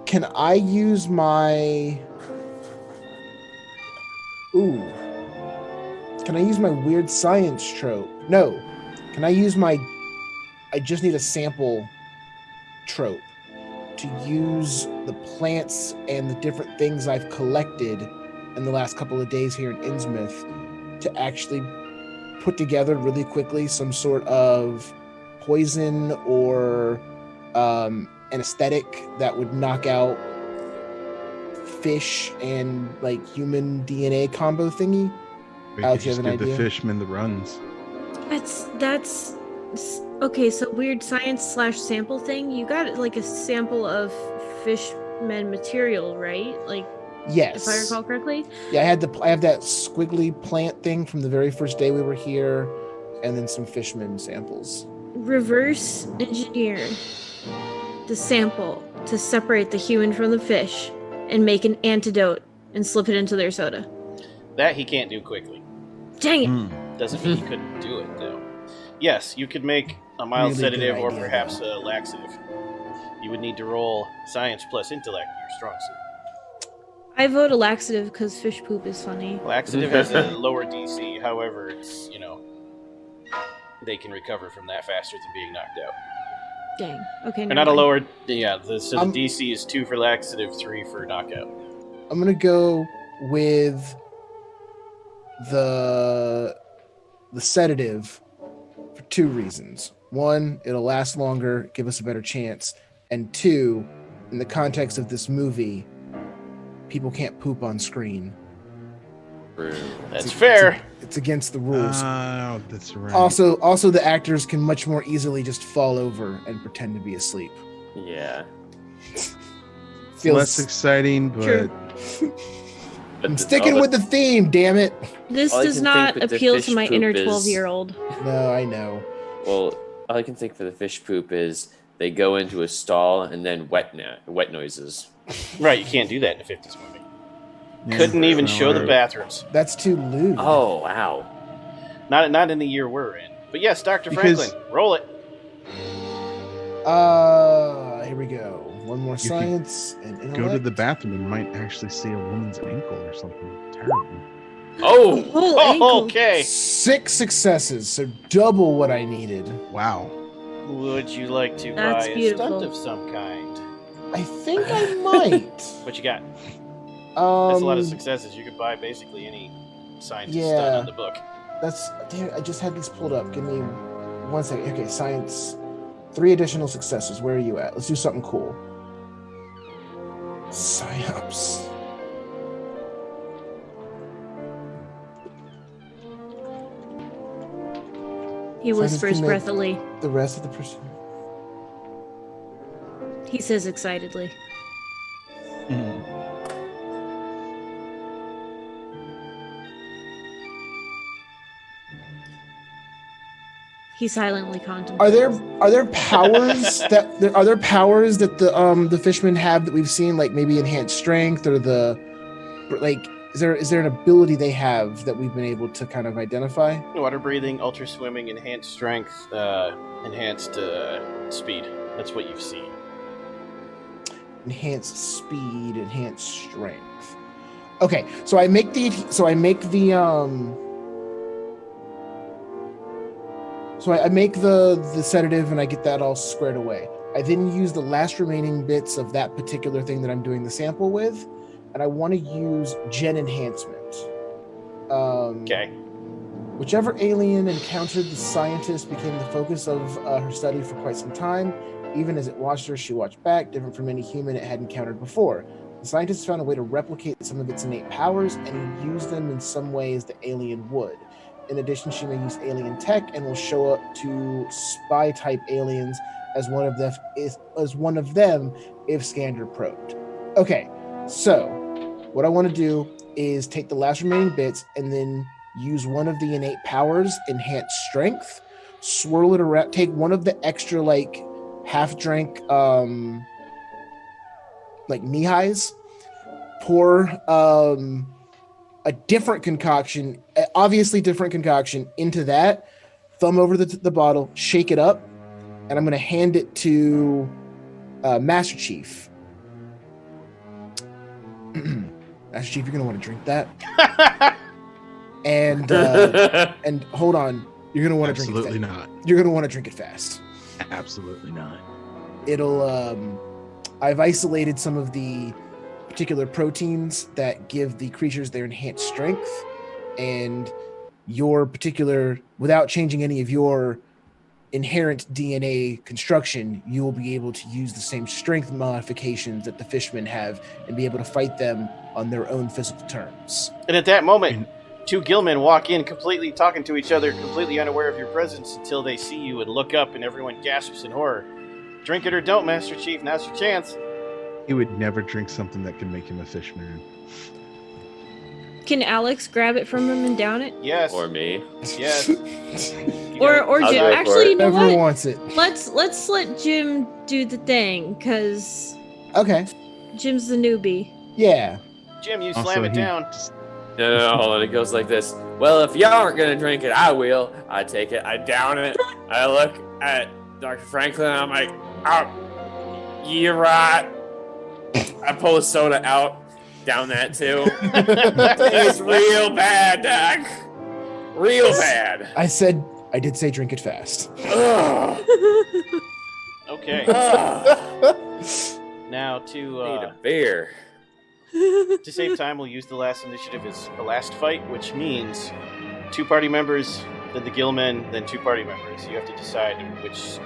Can I use my weird science trope? No. Can I use I just need a sample trope to use the plants and the different things I've collected in the last couple of days here in Innsmouth to actually put together really quickly some sort of poison or anesthetic that would knock out fish and like human DNA combo thingy. We Alex, could you just have an give the idea? fisherman the runs. That's okay. So weird science / sample thing. You got like a sample of fishman material, right? Like, Yes. if I recall correctly. Yeah, I have that squiggly plant thing from the very first day we were here, and then some fishman samples. Reverse engineer the sample to separate the human from the fish and make an antidote and slip it into their soda. That he can't do quickly. Dang it. Hmm. Doesn't mean he couldn't do it, though. Yes, you could make a mild Really good sedative or idea, perhaps a laxative. You would need to roll science plus intellect, your strong suit. I vote a laxative because fish poop is funny. Laxative has a lower DC, however, it's, they can recover from that faster than being knocked out. Dang. Okay. Or never not a mind. lower, the DC is 2 for laxative, 3 for knockout. I'm gonna go with the sedative for 2 reasons. 1, it'll last longer, give us a better chance, and 2, in the context of this movie, people can't poop on screen. True. That's fair. It's against the rules. Oh, that's right. Also, the actors can much more easily just fall over and pretend to be asleep. Yeah. It's less exciting, but True. I'm sticking with the theme, damn it. This All I does can not think with the appeal fish to my poop inner is- 12-year-old. No, I know. Well, all I can think for the fish poop is they go into a stall and then wet noises. Right, you can't do that in a 50s movie. Yeah, Couldn't even no, show the I- bathrooms. That's too lewd. Oh, wow. Not in the year we're in. But yes, Dr. Because- Franklin, roll it. Here we go. One more If you science and intellect. Go to the bathroom and might actually see a woman's ankle or something terrible. Oh! Whole ankle. Okay. 6 successes, so double what I needed. Wow. Would you like to That's buy a beautiful. stunt of some kind? I think I might. What you got? That's a lot of Um, successes. You could buy basically any scientist Yeah. stunt in the book. damn, I just had these pulled up. Give me 1 second. Okay, science. 3 additional successes. Where are you at? Let's do something cool. Psyops. He whispers can make- breathily. The rest of the person. He says excitedly. He silently contemplates. Are there powers that the fishmen have that we've seen, like maybe enhanced strength or is there an ability they have that we've been able to kind of identify? Water breathing, ultra swimming, enhanced strength, enhanced speed. That's what you've seen. Enhanced speed, enhanced strength. Okay, so I make the sedative and I get that all squared away. I then use the last remaining bits of that particular thing that I'm doing the sample with, and I want to use gen enhancement. Okay. Whichever alien encountered the scientist became the focus of her study for quite some time. Even as it watched her, she watched back, different from any human it had encountered before. The scientist found a way to replicate some of its innate powers and use them in some ways the alien would. In addition, she may use alien tech and will show up to spy-type aliens as one of them if scanned or probed. Okay, so what I want to do is take the last remaining bits and then use one of the innate powers, enhanced strength, swirl it around, take one of the extra half-drank knee-highs, pour a different concoction, obviously different concoction, into that, thumb over the bottle, shake it up, and I'm going to hand it to Master Chief. Master Chief, you're going to want to drink that. And hold on, you're going to want to drink it. Absolutely not. You're going to want to drink it fast. Absolutely not. I've isolated some of the particular proteins that give the creatures their enhanced strength, and your particular, without changing any of your inherent DNA construction, you will be able to use the same strength modifications that the fishmen have and be able to fight them on their own physical terms. And at that moment, 2 Gillmen walk in, completely talking to each other, completely unaware of your presence until they see you and look up, and everyone gasps in horror. Drink it or don't, Master Chief. Now's your chance. He would never drink something that could make him a fish man. Can Alex grab it from him and down it? Yes. Or me. Yes. Or I'll Jim? go for Actually, it. you know Whoever what? wants it. Let's let Jim do the thing, because Okay. Jim's the newbie. Yeah. Jim, you Also, slam it he down. just- No, hold on. It goes like this. Well, if y'all aren't gonna drink it, I will. I take it. I down it. I look at Dr. Franklin. And I'm like, oh, you're right. I pull the soda out, down that too. It's real bad, Doc. Real bad. I did say drink it fast. Ugh. Okay. Ugh. Now Need to a beer. save time, we'll use the last initiative as a last fight, which means 2 party members, then the Gillmen, then 2 party members. You have to decide in which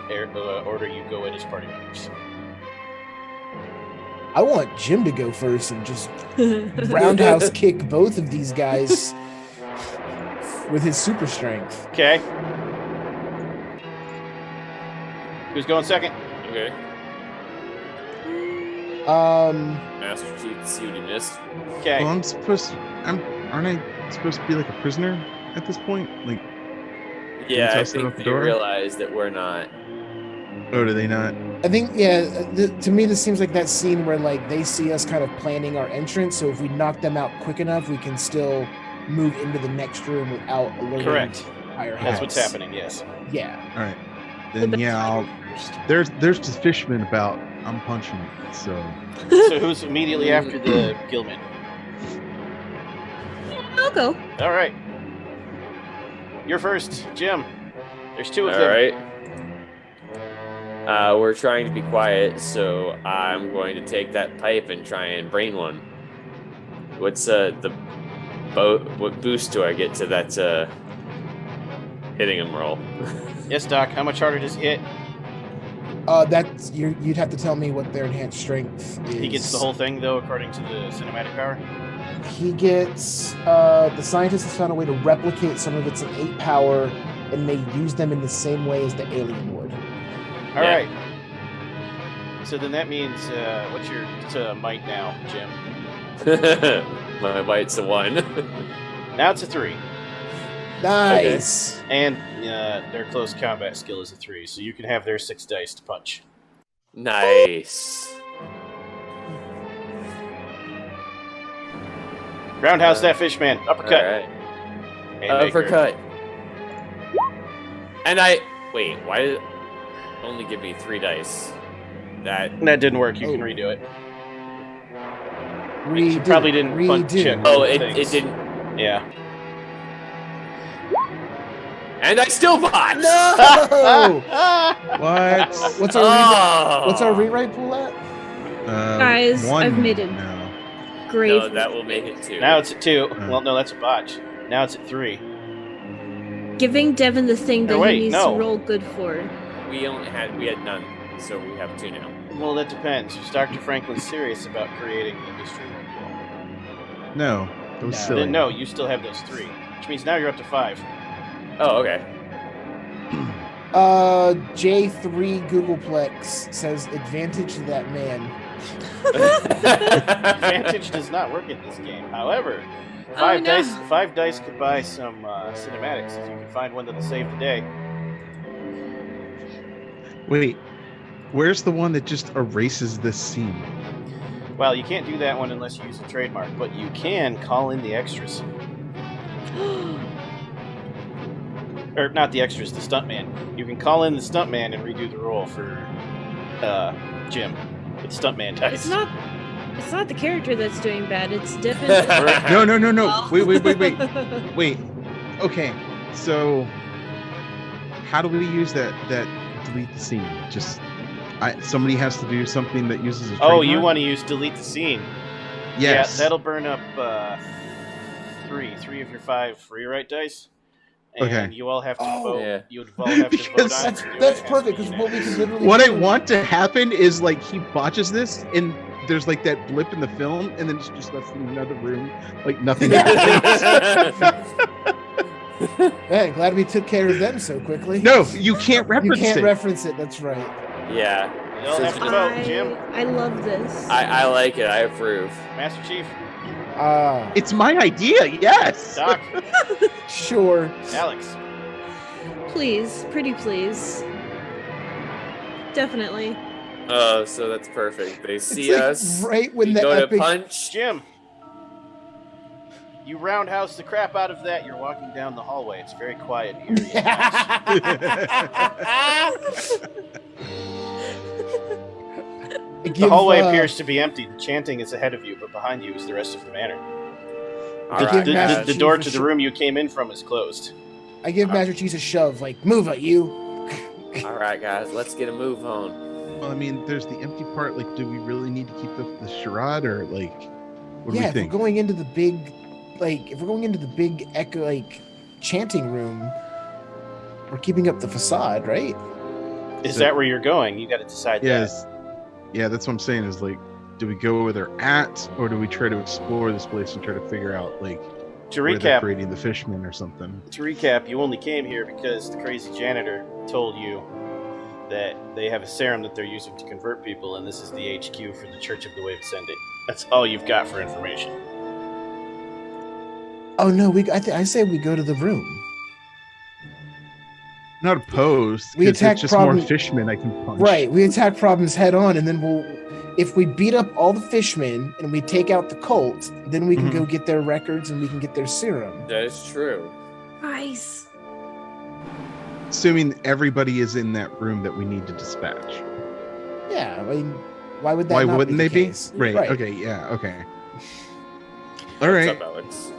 order you go in as party members. I want Jim to go first and just roundhouse kick both of these guys with his super strength. Okay. Who's going second? Okay. Master Chief to see what he missed. Okay. Well, aren't I supposed to be like a prisoner at this point? Like, Yeah, I toss it think out the they door? realize that we're not. oh, do they not? I think, yeah, to me, this seems like that scene where, like, they see us kind of planning our entrance, so if we knock them out quick enough, we can still move into the next room without alerting Correct. higher That's what's heights. happening, yes. Yeah. All right. The Then best yeah, idea first. there's the fishman about. I'm punching it. So So who's immediately after the Gilman? I'll go. All right. You're first, Jim. There's two of All them. right. We're trying to be quiet, so I'm going to take that pipe and try and brain one. What's the boat? What boost do I get to that hitting him roll? Yes, Doc. How much harder does he hit? That's you'd have to tell me what their enhanced strength is. He gets the whole thing, though, according to the cinematic power. He gets the scientist has found a way to replicate some of its innate power and may use them in the same way as the alien would. All Yeah. right. So then that means what's your might now, Jim? My bite's a 1. Now it's a 3, Nice. and their close combat skill is a 3, so you can have their 6 dice to punch. Nice. Roundhouse that fish man. Uppercut. All right. Haymaker. Uppercut. And wait. Why did it only give me 3 dice? That didn't work. You can redo it. You Redo. probably didn't punch Redo. check. Oh, it things. didn't. Yeah. And I still botched. No. what? What's our Oh. what's our rewrite pool at? Guys, one I've made it. now. Great. No, that will make it 2. Now it's at 2. Well, no, that's a botch. Now it's at 3. Giving Devin the thing that Oh, wait, he needs no. to roll good for. we had none, so we have 2 now. Well, that depends. Is Dr. Franklin serious about creating the mystery room? No, that was No. silly. Then no, you still have those 3, which means now you're up to 5. Oh, okay. J3 Googleplex says advantage to that man. Advantage does not work in this game. However, Oh, no. five dice could buy some cinematics if you can find one that'll save the day. Wait, where's the one that just erases this scene? Well, you can't do that one unless you use a trademark, but you can call in the extras. Or not the extras, the stuntman. You can call in the stuntman and redo the roll for Jim. It's stuntman dice. It's not the character that's doing bad. It's Devin. No. Well. Wait. Okay, so how do we use that delete the scene? Just somebody has to do something that uses a Oh, you trademark? want to use delete the scene? Yes. Yeah, that'll burn up 3 of your 5 rewrite dice. And Okay. you all have to Oh. vote. Yeah. You would all have to vote Because on it. to do it. That's It has to perfect be because what we can unanimous. literally What I do- want to happen is like he botches this and there's like that blip in the film and then it's just us in another room like nothing happens. Man, glad we took care of them so quickly. No, you can't you reference can't it. reference it. That's right. Yeah. You all have to vote, Jim. I love this. I like it. I approve. Master Chief, It's my idea, yes. Doc, Sure. Alex. Please, pretty please. Definitely. Oh, so that's perfect. They It's see like us. right when We the go epic. to punch. Jim, you roundhouse the crap out of that. You're walking down the hallway. It's very quiet here. The hallway appears to be empty. The chanting is ahead of you, but behind you is the rest of the manor. All The, right, the- guys. the door to the room you came in from is closed. I give Master Cheese a shove, like, move it, you. All right, guys. Let's get a move on. Well, I mean, there's the empty part. Like, do we really need to keep the charade, or like, what do Yeah, we if we're think? going into the big, if we're going into the big echo, chanting room, we're keeping up the facade, right? Is So- that where you're going? You got to decide that. Yes. Yeah, that's what I'm saying. Is like, do we go where they're at, or do we try to explore this place and try to figure out like To where they're recap, creating the fishmen or something? you only came here because the crazy janitor told you that they have a serum that they're using to convert people, and this is the HQ for the Church of the Wave Ascendant. That's all you've got for information. Oh no, I say we go to the room. Not opposed. We attack it's just problem- more fishmen I can punch. Right, we attack problems head on, and then if we beat up all the fishmen and we take out the cult, then we can go get their records and we can get their serum. That is true. Nice. Assuming everybody is in that room that we need to dispatch. Yeah, I mean, why would that? Why not wouldn't be they the be? case? Right. Okay. Yeah. Okay. All right. What's up, Alex?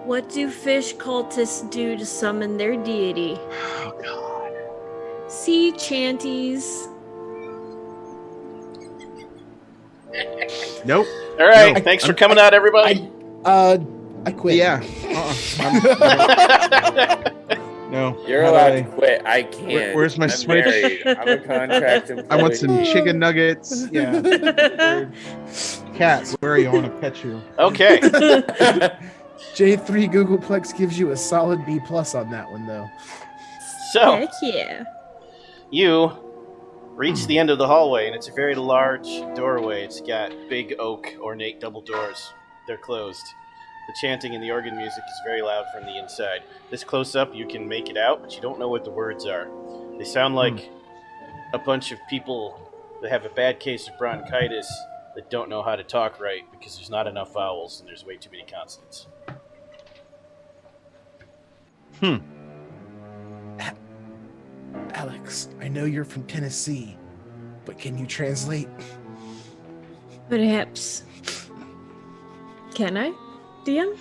What do fish cultists do to summon their deity? Oh God. Sea chanties. Nope. All right, No, thanks for coming out, everybody. I quit. Yeah. No. You're How do allowed I- to quit. I can't. Where's my I'm switch? married. I'm a contract employee. I want some chicken nuggets. Yeah. Cats, where are you? I want to pet you. Okay. J3 Googleplex gives you a solid B+ on that one, though. So Heck yeah. you reach the end of the hallway, and it's a very large doorway. It's got big oak ornate double doors. They're closed. The chanting and the organ music is very loud from the inside. This close up, you can make it out, but you don't know what the words are. They sound like a bunch of people that have a bad case of bronchitis that don't know how to talk right because there's not enough vowels and there's way too many consonants. Alex, I know you're from Tennessee, but can you translate? Perhaps. Can I? DM?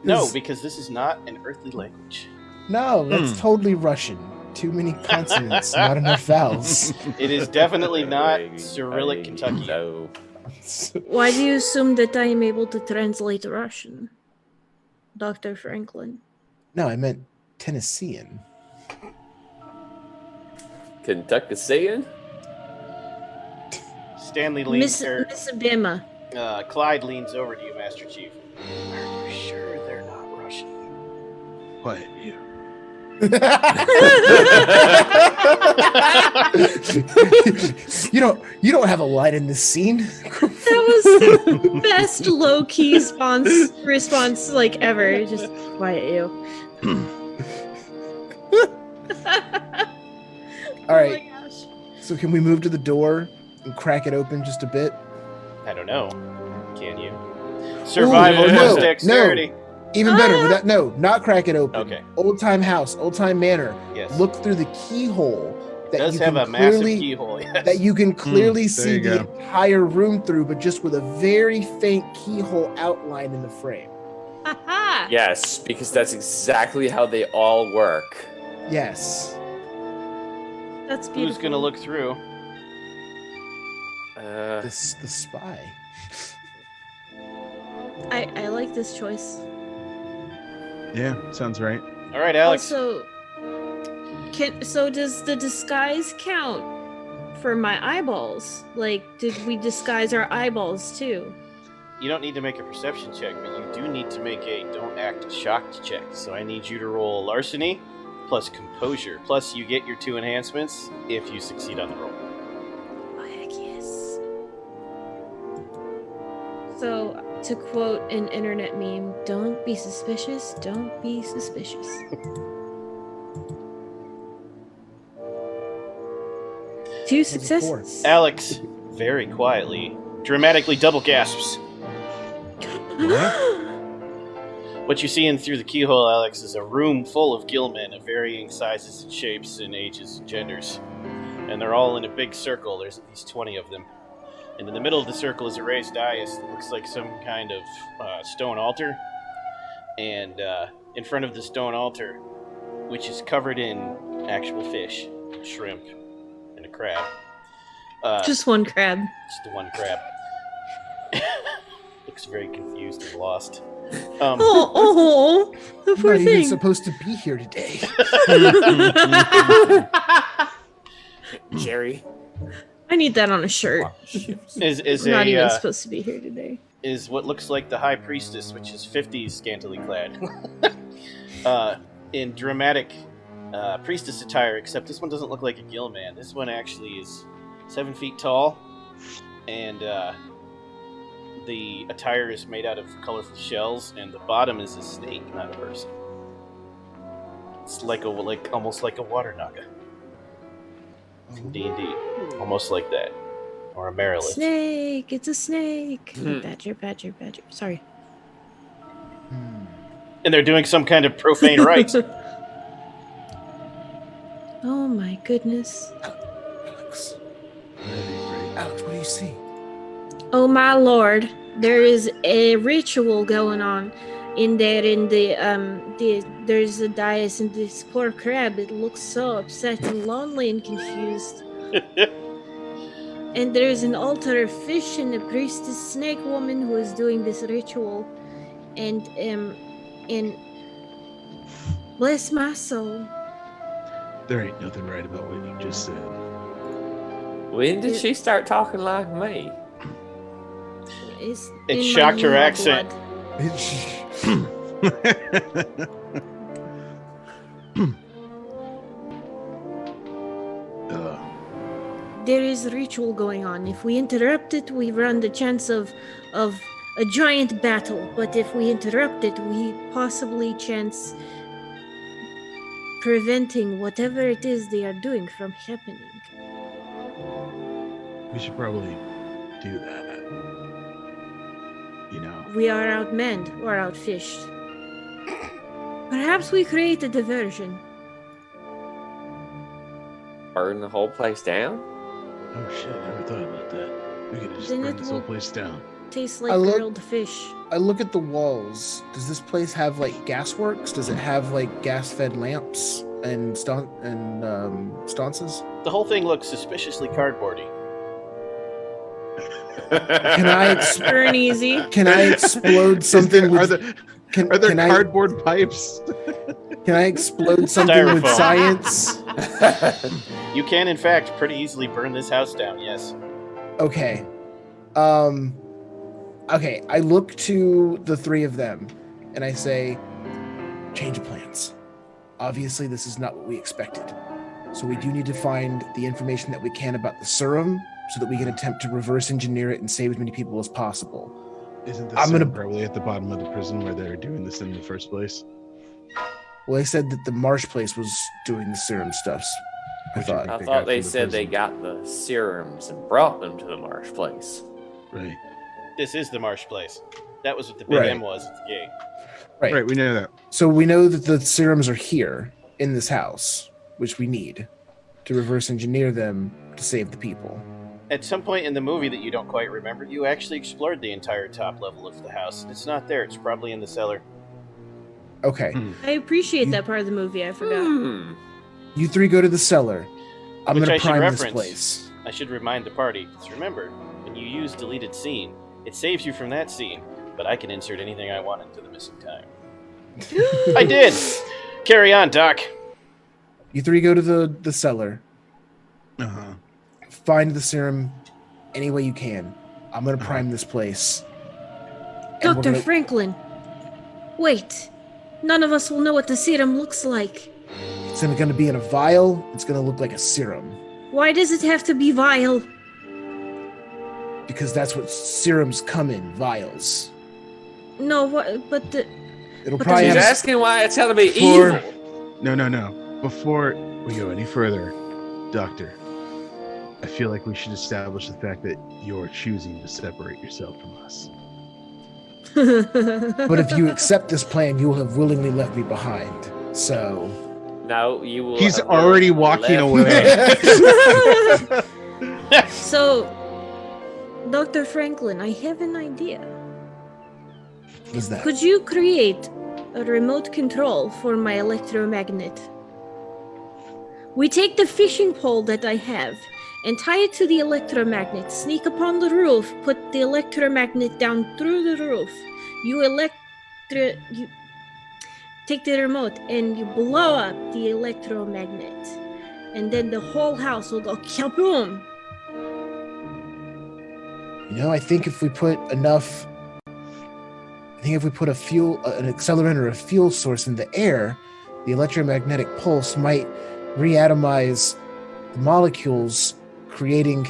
No, Is- because this is not an earthly language. No, that's totally Russian. Too many consonants, not enough vowels. It is definitely not Cyrillic Kentucky. No. Why do you assume that I am able to translate Russian? Dr. Franklin. No, I meant Tennessean. Kentucky saying? Stanley leans, Miss Bima. Clyde leans over to you, Master Chief. Are you sure they're not Russian? What? you don't have a line in this scene. That was the best low-key response like ever. Just quiet you. All right. Oh my gosh. So can we move to the door and crack it open just a bit? I don't know. Can you? Survival Ooh, plus no, dexterity. Even better. Without, no, not crack it open. Okay. Old time house, old time manor. Yes. Look through the keyhole It that does you have can a massive clearly keyhole. Yes. that you can clearly there see you the go. entire room through, but just with a very faint keyhole outline in the frame. Haha. Yes, because that's exactly how they all work. Yes. That's beautiful. Who's gonna look through? The spy. I like this choice. Yeah, sounds right. All right, Alex. Also, so does the disguise count for my eyeballs? Like, did we disguise our eyeballs too? You don't need to make a perception check, but you do need to make a don't act shocked check. So I need you to roll larceny plus composure. Plus you get your 2 enhancements if you succeed on the roll. Oh, heck yes. So, to quote an internet meme, don't be suspicious, don't be suspicious. Two successes. Alex, very quietly, dramatically double gasps. What you see in through the keyhole, Alex, is a room full of gillmen of varying sizes and shapes and ages and genders. And they're all in a big circle. There's at least 20 of them. And in the middle of the circle is a raised dais that looks like some kind of stone altar. And in front of the stone altar, which is covered in actual fish, shrimp, and a crab. Just one crab. Just the one crab. Looks very confused and lost. The I'm poor not even thing. supposed to be here today. Jerry. I need that on a shirt. Is I'm not even a supposed to be here today. is what looks like the high priestess, which is 50s scantily clad. in dramatic priestess attire, except this one doesn't look like a gill man. This one actually is 7 feet tall, and the attire is made out of colorful shells, and the bottom is a snake, not a person. It's almost like a water naga from D&D, almost like that, or a Marilith. Snake! It's a snake! Badger. Sorry. And they're doing some kind of profane rites. Oh my goodness. Alex, what do you see? Oh my lord, there is a ritual going on in there. There's a dais, and this poor crab, it looks so upset and lonely and confused. And there's an altar of fish and a priestess snake woman who is doing this ritual. And bless my soul. There ain't nothing right about what you just said. When did she start talking like me? It shocked her accent. There is a ritual going on. If we interrupt it, we run the chance of a giant battle. But if we interrupt it, we possibly chance preventing whatever it is they are doing from happening. We should probably do that. You know. We are outmanned or outfished. Perhaps we create a diversion. Burn the whole place down? Oh shit, I never thought about that. We could just Then burn it this whole will- place down. Tastes like grilled fish. I look at the walls. Does this place have like gasworks? Does it have like gas-fed lamps and sconces? The whole thing looks suspiciously cardboardy. Can I Burn easy. can I explode something Are with there can cardboard pipes? can I explode something with Styrofoam. science? You can, in fact, pretty easily burn this house down, yes. Okay. Okay, I look to the three of them and I say, change of plans. Obviously, this is not what we expected. So we do need to find the information that we can about the serum so that we can attempt to reverse engineer it and save as many people as possible. Isn't I'm this gonna- probably at the bottom of the prison where they're doing this in the first place? Well, they said that the Marsh place was doing the serum stuffs. I Which I thought. think I they thought got they from the said they prison. got the serums and brought them to the Marsh place. Right. This is the Marsh place. That was what the big Right. M was at the gate. Right. Right, we know that. So we know that the serums are here in this house, which we need to reverse engineer them to save the people. At some point in the movie that you don't quite remember, you actually explored the entire top level of the house. It's not there. It's probably in the cellar. Okay. I appreciate that part of the movie. I forgot. You three go to the cellar. I'm Which going I to should prime this reference. place. I should remind the party, because remember, when you use deleted scene, it saves you from that scene, but I can insert anything I want into the missing time. I did! Carry on, Doc. You three go to the cellar. Uh-huh. Find the serum any way you can. I'm going to prime this place. And we're Dr. gonna- Franklin, wait. None of us will know what the serum looks like. It's going to be in a vial. It's going to look like a serum. Why does it have to be vile? Because that's what serums come in, vials. No, what? But the It'll But probably She's have asking why it's got to be For- evil. No. Before we go any further, Doctor, I feel like we should establish the fact that you're choosing to separate yourself from us. But if you accept this plan, you will have willingly left me behind. So No, you will. He's have already left- walking away. So, Dr. Franklin, I have an idea. what is that? Could you create a remote control for my electromagnet? We take the fishing pole that I have and tie it to the electromagnet, sneak upon the roof, put the electromagnet down through the roof. You take the remote and you blow up the electromagnet. And then the whole house will go kaboom. You know, I think if we put enough, an accelerant or a fuel source in the air, the electromagnetic pulse might reatomize the molecules, creating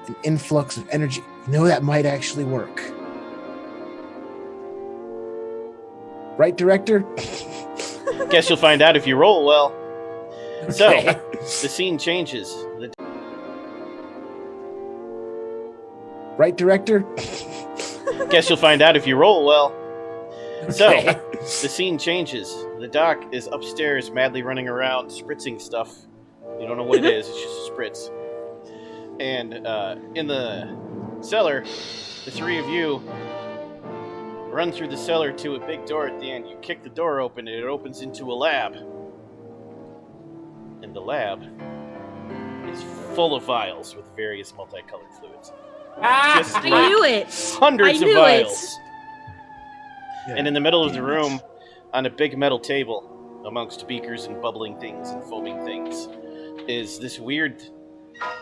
an influx of energy. That might actually work. Right, director? Guess you'll find out if you roll well. Okay. So, the scene changes. Right, director? Guess you'll find out if you roll well. So, Okay. the scene changes. The doc is upstairs, madly running around, spritzing stuff. You don't know what it is, it's just a spritz. And in the cellar, the three of you run through the cellar to a big door at the end. You kick the door open, and it opens into a lab. And the lab is full of vials with various multicolored fluids. Just I knew it. Hundreds I of knew vials. Yeah. And in the middle of the room, on a big metal table, amongst beakers and bubbling things and foaming things, is this weird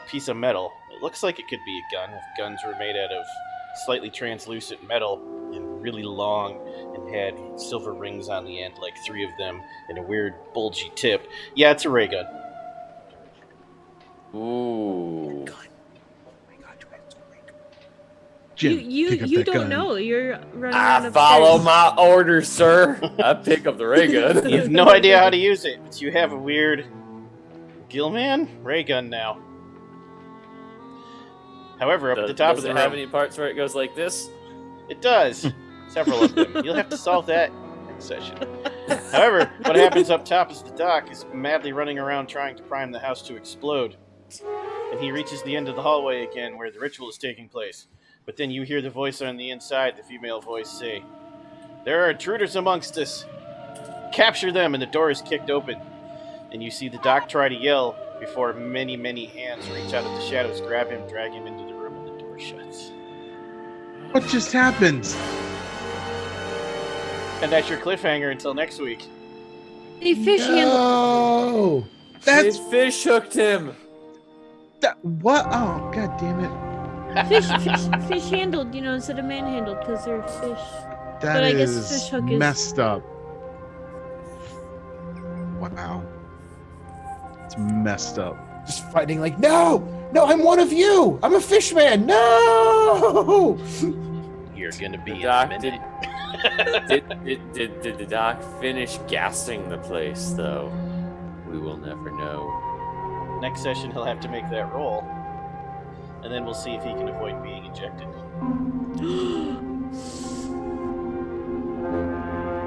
piece of metal. It looks like it could be a gun if guns were made out of slightly translucent metal and really long and had silver rings on the end, like 3 of them, and a weird bulgy tip. Yeah, it's a ray gun. Ooh. Jim, you pick up you that don't gun. know. You're running around I upstairs. follow my orders, sir. I pick up the ray gun. You have no idea how to use it, but you have a weird Gilman ray gun now. However, up at the top of Does the it room, have any parts where it goes like this? it does. Several of them. You'll have to solve that next session. However, what happens up top is the doc is madly running around trying to prime the house to explode. And he reaches the end of the hallway again where the ritual is taking place. But then you hear the voice on the inside, the female voice, say, "There are intruders amongst us. Capture them," and the door is kicked open. And you see the doc try to yell before many, many hands reach out of the shadows, grab him, drag him into the room, and the door shuts. What just happened? And that's your cliffhanger until next week. They fish handle. Oh, That's His fish hooked him. that. What? Oh, god damn it! Fish handled, instead of manhandled, because they're fish. That But I guess is fish hook is- messed up. Wow, it's messed up. just fighting like, no, I'm one of you. I'm a fish man. No. You're gonna be The in doc a did, minute. did the doc finish gassing the place, though? We will never know. Next session, he'll have to make that roll. And then we'll see if he can avoid being ejected.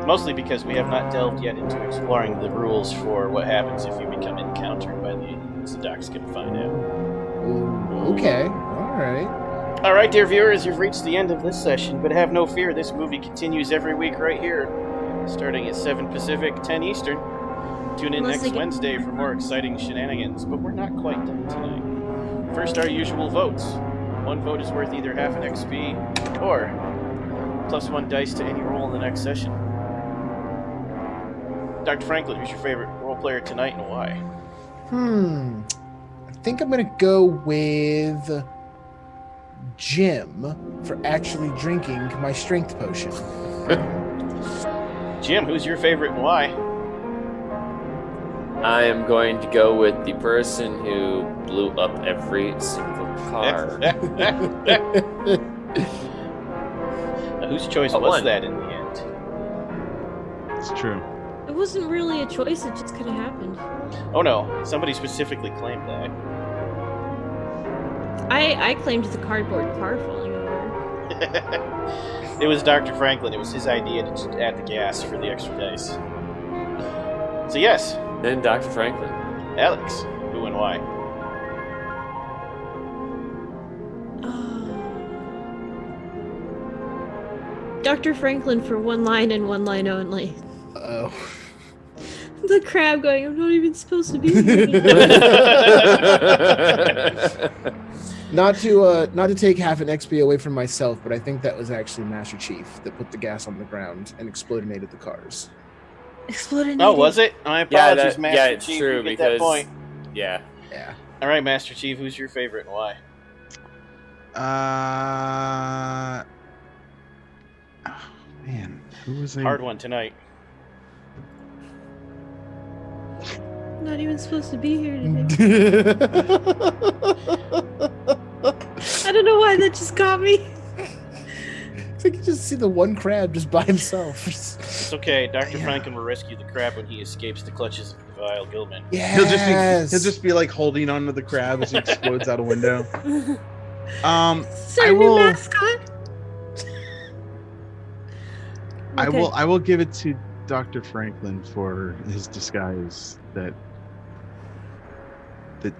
Mostly because we have not delved yet into exploring the rules for what happens if you become encountered by the aliens. The doc's gonna find out. Ooh, okay. All right. Alright, dear viewers, you've reached the end of this session, but have no fear, this movie continues every week right here, starting at 7 Pacific, 10 Eastern. Tune in Unless they next get- Wednesday for more exciting shenanigans, but we're not quite done tonight. First, our usual votes. 1 vote is worth either half an XP or +1 dice to any roll in the next session. Dr. Franklin, who's your favorite role player tonight and why? I think I'm gonna go with Jim for actually drinking my strength potion. Jim, who's your favorite and why? I am going to go with the person who blew up every single car. Now, whose choice But was one. that in the end? It's true. It wasn't really a choice. It just kind of happened. Oh no, somebody specifically claimed that. I claimed the cardboard car falling over. It was Dr. Franklin. It was his idea to add the gas for the extra dice. So yes, Then Dr. Franklin. Alex, who and why? Dr. Franklin for 1 line and 1 line only. Oh. The crab going, I'm not even supposed to be here. Not to take half an XP away from myself, but I think that was actually Master Chief that put the gas on the ground and explodinated the cars. Exploded. Oh, was it? My apologies, Master yeah, it's Chief. true You get that because point. yeah, Yeah. All right, Master Chief, who's your favorite and why? Oh, man, who was I? Hard one tonight. not even supposed to be here today. I don't know why that just got me. It's like you just see the one crab just by himself. It's okay. Dr. Franklin will rescue the crab when he escapes the clutches of the vile Gilman. Yes. He'll just be like holding onto the crab as he explodes out a window. Is there I a new will. mascot? Okay. I will give it to Dr. Franklin for his disguise that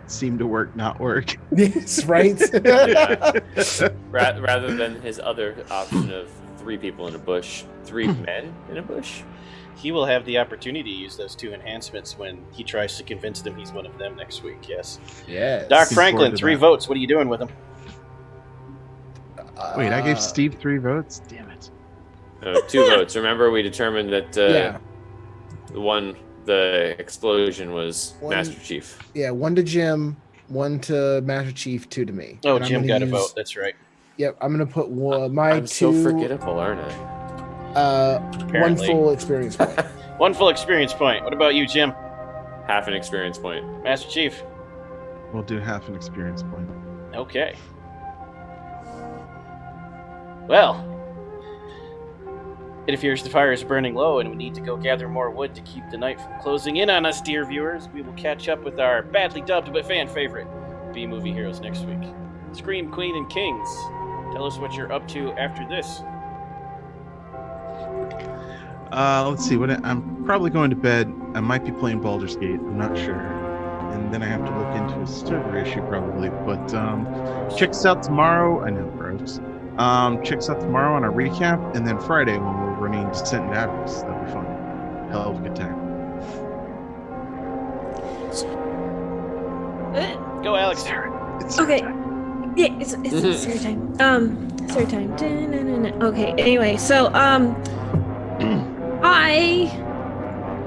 seemed to not work. Yes, right. Rather than his other option of 3 people in a bush, 3 men in a bush. He will have the opportunity to use those 2 enhancements when he tries to convince them he's one of them next week, yes. Yes. Doc Looking Franklin, forward to 3 that. votes. What are you doing with him? Wait, I gave Steve 3 votes? Damn it. 2 votes. Remember, we determined that Yeah. the explosion was One- Master Chief. Yeah, 1 to Jim, 1 to Master Chief, 2 to me. Oh, And I'm Jim gonna got a use- vote. That's right. Yep, I'm gonna put my I'm 2. so forgettable, aren't I? 1 Apparently. full experience point. 1 full experience point. What about you, Jim? Half an experience point. Master Chief. We'll do half an experience point. Okay. Well, it appears the fire is burning low and we need to go gather more wood to keep the night from closing in on us, dear viewers. We will catch up with our badly dubbed but fan favorite B-movie heroes next week. Scream Queen and Kings. Tell us what you're up to after this. Let's see. I'm probably going to bed. I might be playing Baldur's Gate. I'm not sure. And then I have to look into a server issue probably. But check us out tomorrow. I know, gross. Check us out tomorrow on our recap, and then Friday when we're running Descent and Avarice. That'll be fun. Hell of a good time. Go, Alex. It's Okay. Yeah, it's Sarah time. Sarah time. Da-na-na-na. Okay. Anyway, so I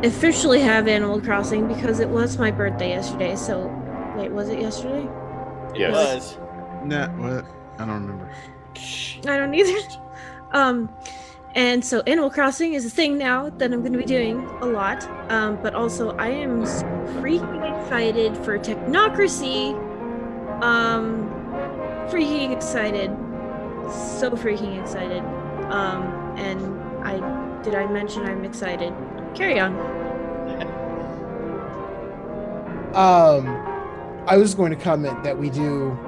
officially have Animal Crossing because it was my birthday yesterday. So, wait, was it yesterday? It Yes. was. Nah, what? I don't remember. I don't either. And so Animal Crossing is a thing now that I'm going to be doing a lot. But also I am freaking excited for Technocracy. Freaking excited. So freaking excited. And did I mention I'm excited? Carry on. I was going to comment that we do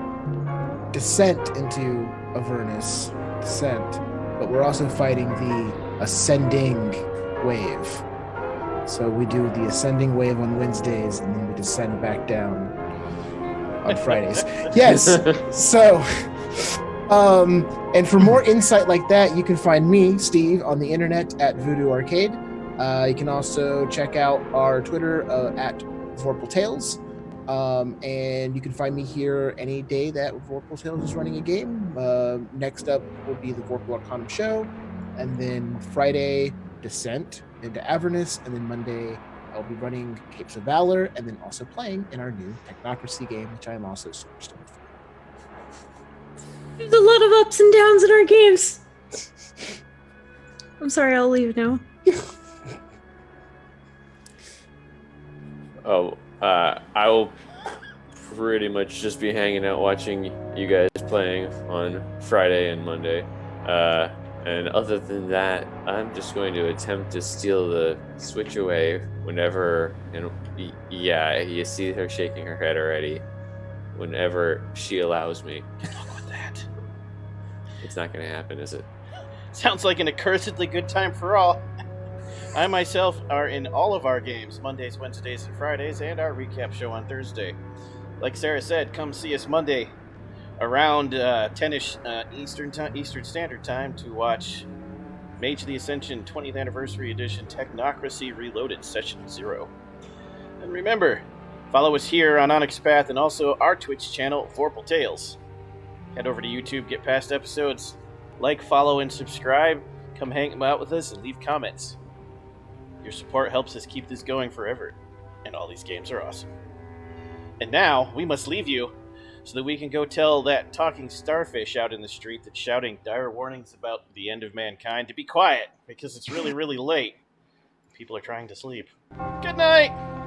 Descent into Avernus, Descent, but we're also fighting the Ascending Wave. So we do the Ascending Wave on Wednesdays, and then we descend back down on Fridays. Yes. So, and for more insight like that, you can find me, Steve, on the internet at Voodoo Arcade. You can also check out our Twitter at Vorpal Tales. And you can find me here any day that Vorpal Tales is running a game. Next up will be the Vorpal Arcanum show, and then Friday, Descent into Avernus, and then Monday I'll be running Capes of Valor, and then also playing in our new Technocracy game, which I am also super stoked for. There's a lot of ups and downs in our games. I'm sorry, I'll leave now. I will pretty much just be hanging out watching you guys playing on Friday and Monday. And other than that, I'm just going to attempt to steal the Switch away whenever, and yeah, you see her shaking her head already, whenever she allows me. Good luck with that. It's not going to happen, is it? Sounds like an accursedly good time for all. I myself are in all of our games, Mondays, Wednesdays, and Fridays, and our recap show on Thursday. Like Sarah said, come see us Monday around 10-ish Eastern Standard Time to watch Mage of the Ascension 20th Anniversary Edition Technocracy Reloaded Session 0. And remember, follow us here on Onyx Path and also our Twitch channel, Vorpal Tales. Head over to YouTube, get past episodes, like, follow, and subscribe. Come hang out with us and leave comments. Your support helps us keep this going forever, and all these games are awesome. And now, we must leave you so that we can go tell that talking starfish out in the street that's shouting dire warnings about the end of mankind to be quiet, because it's really, really late. People are trying to sleep. Good night!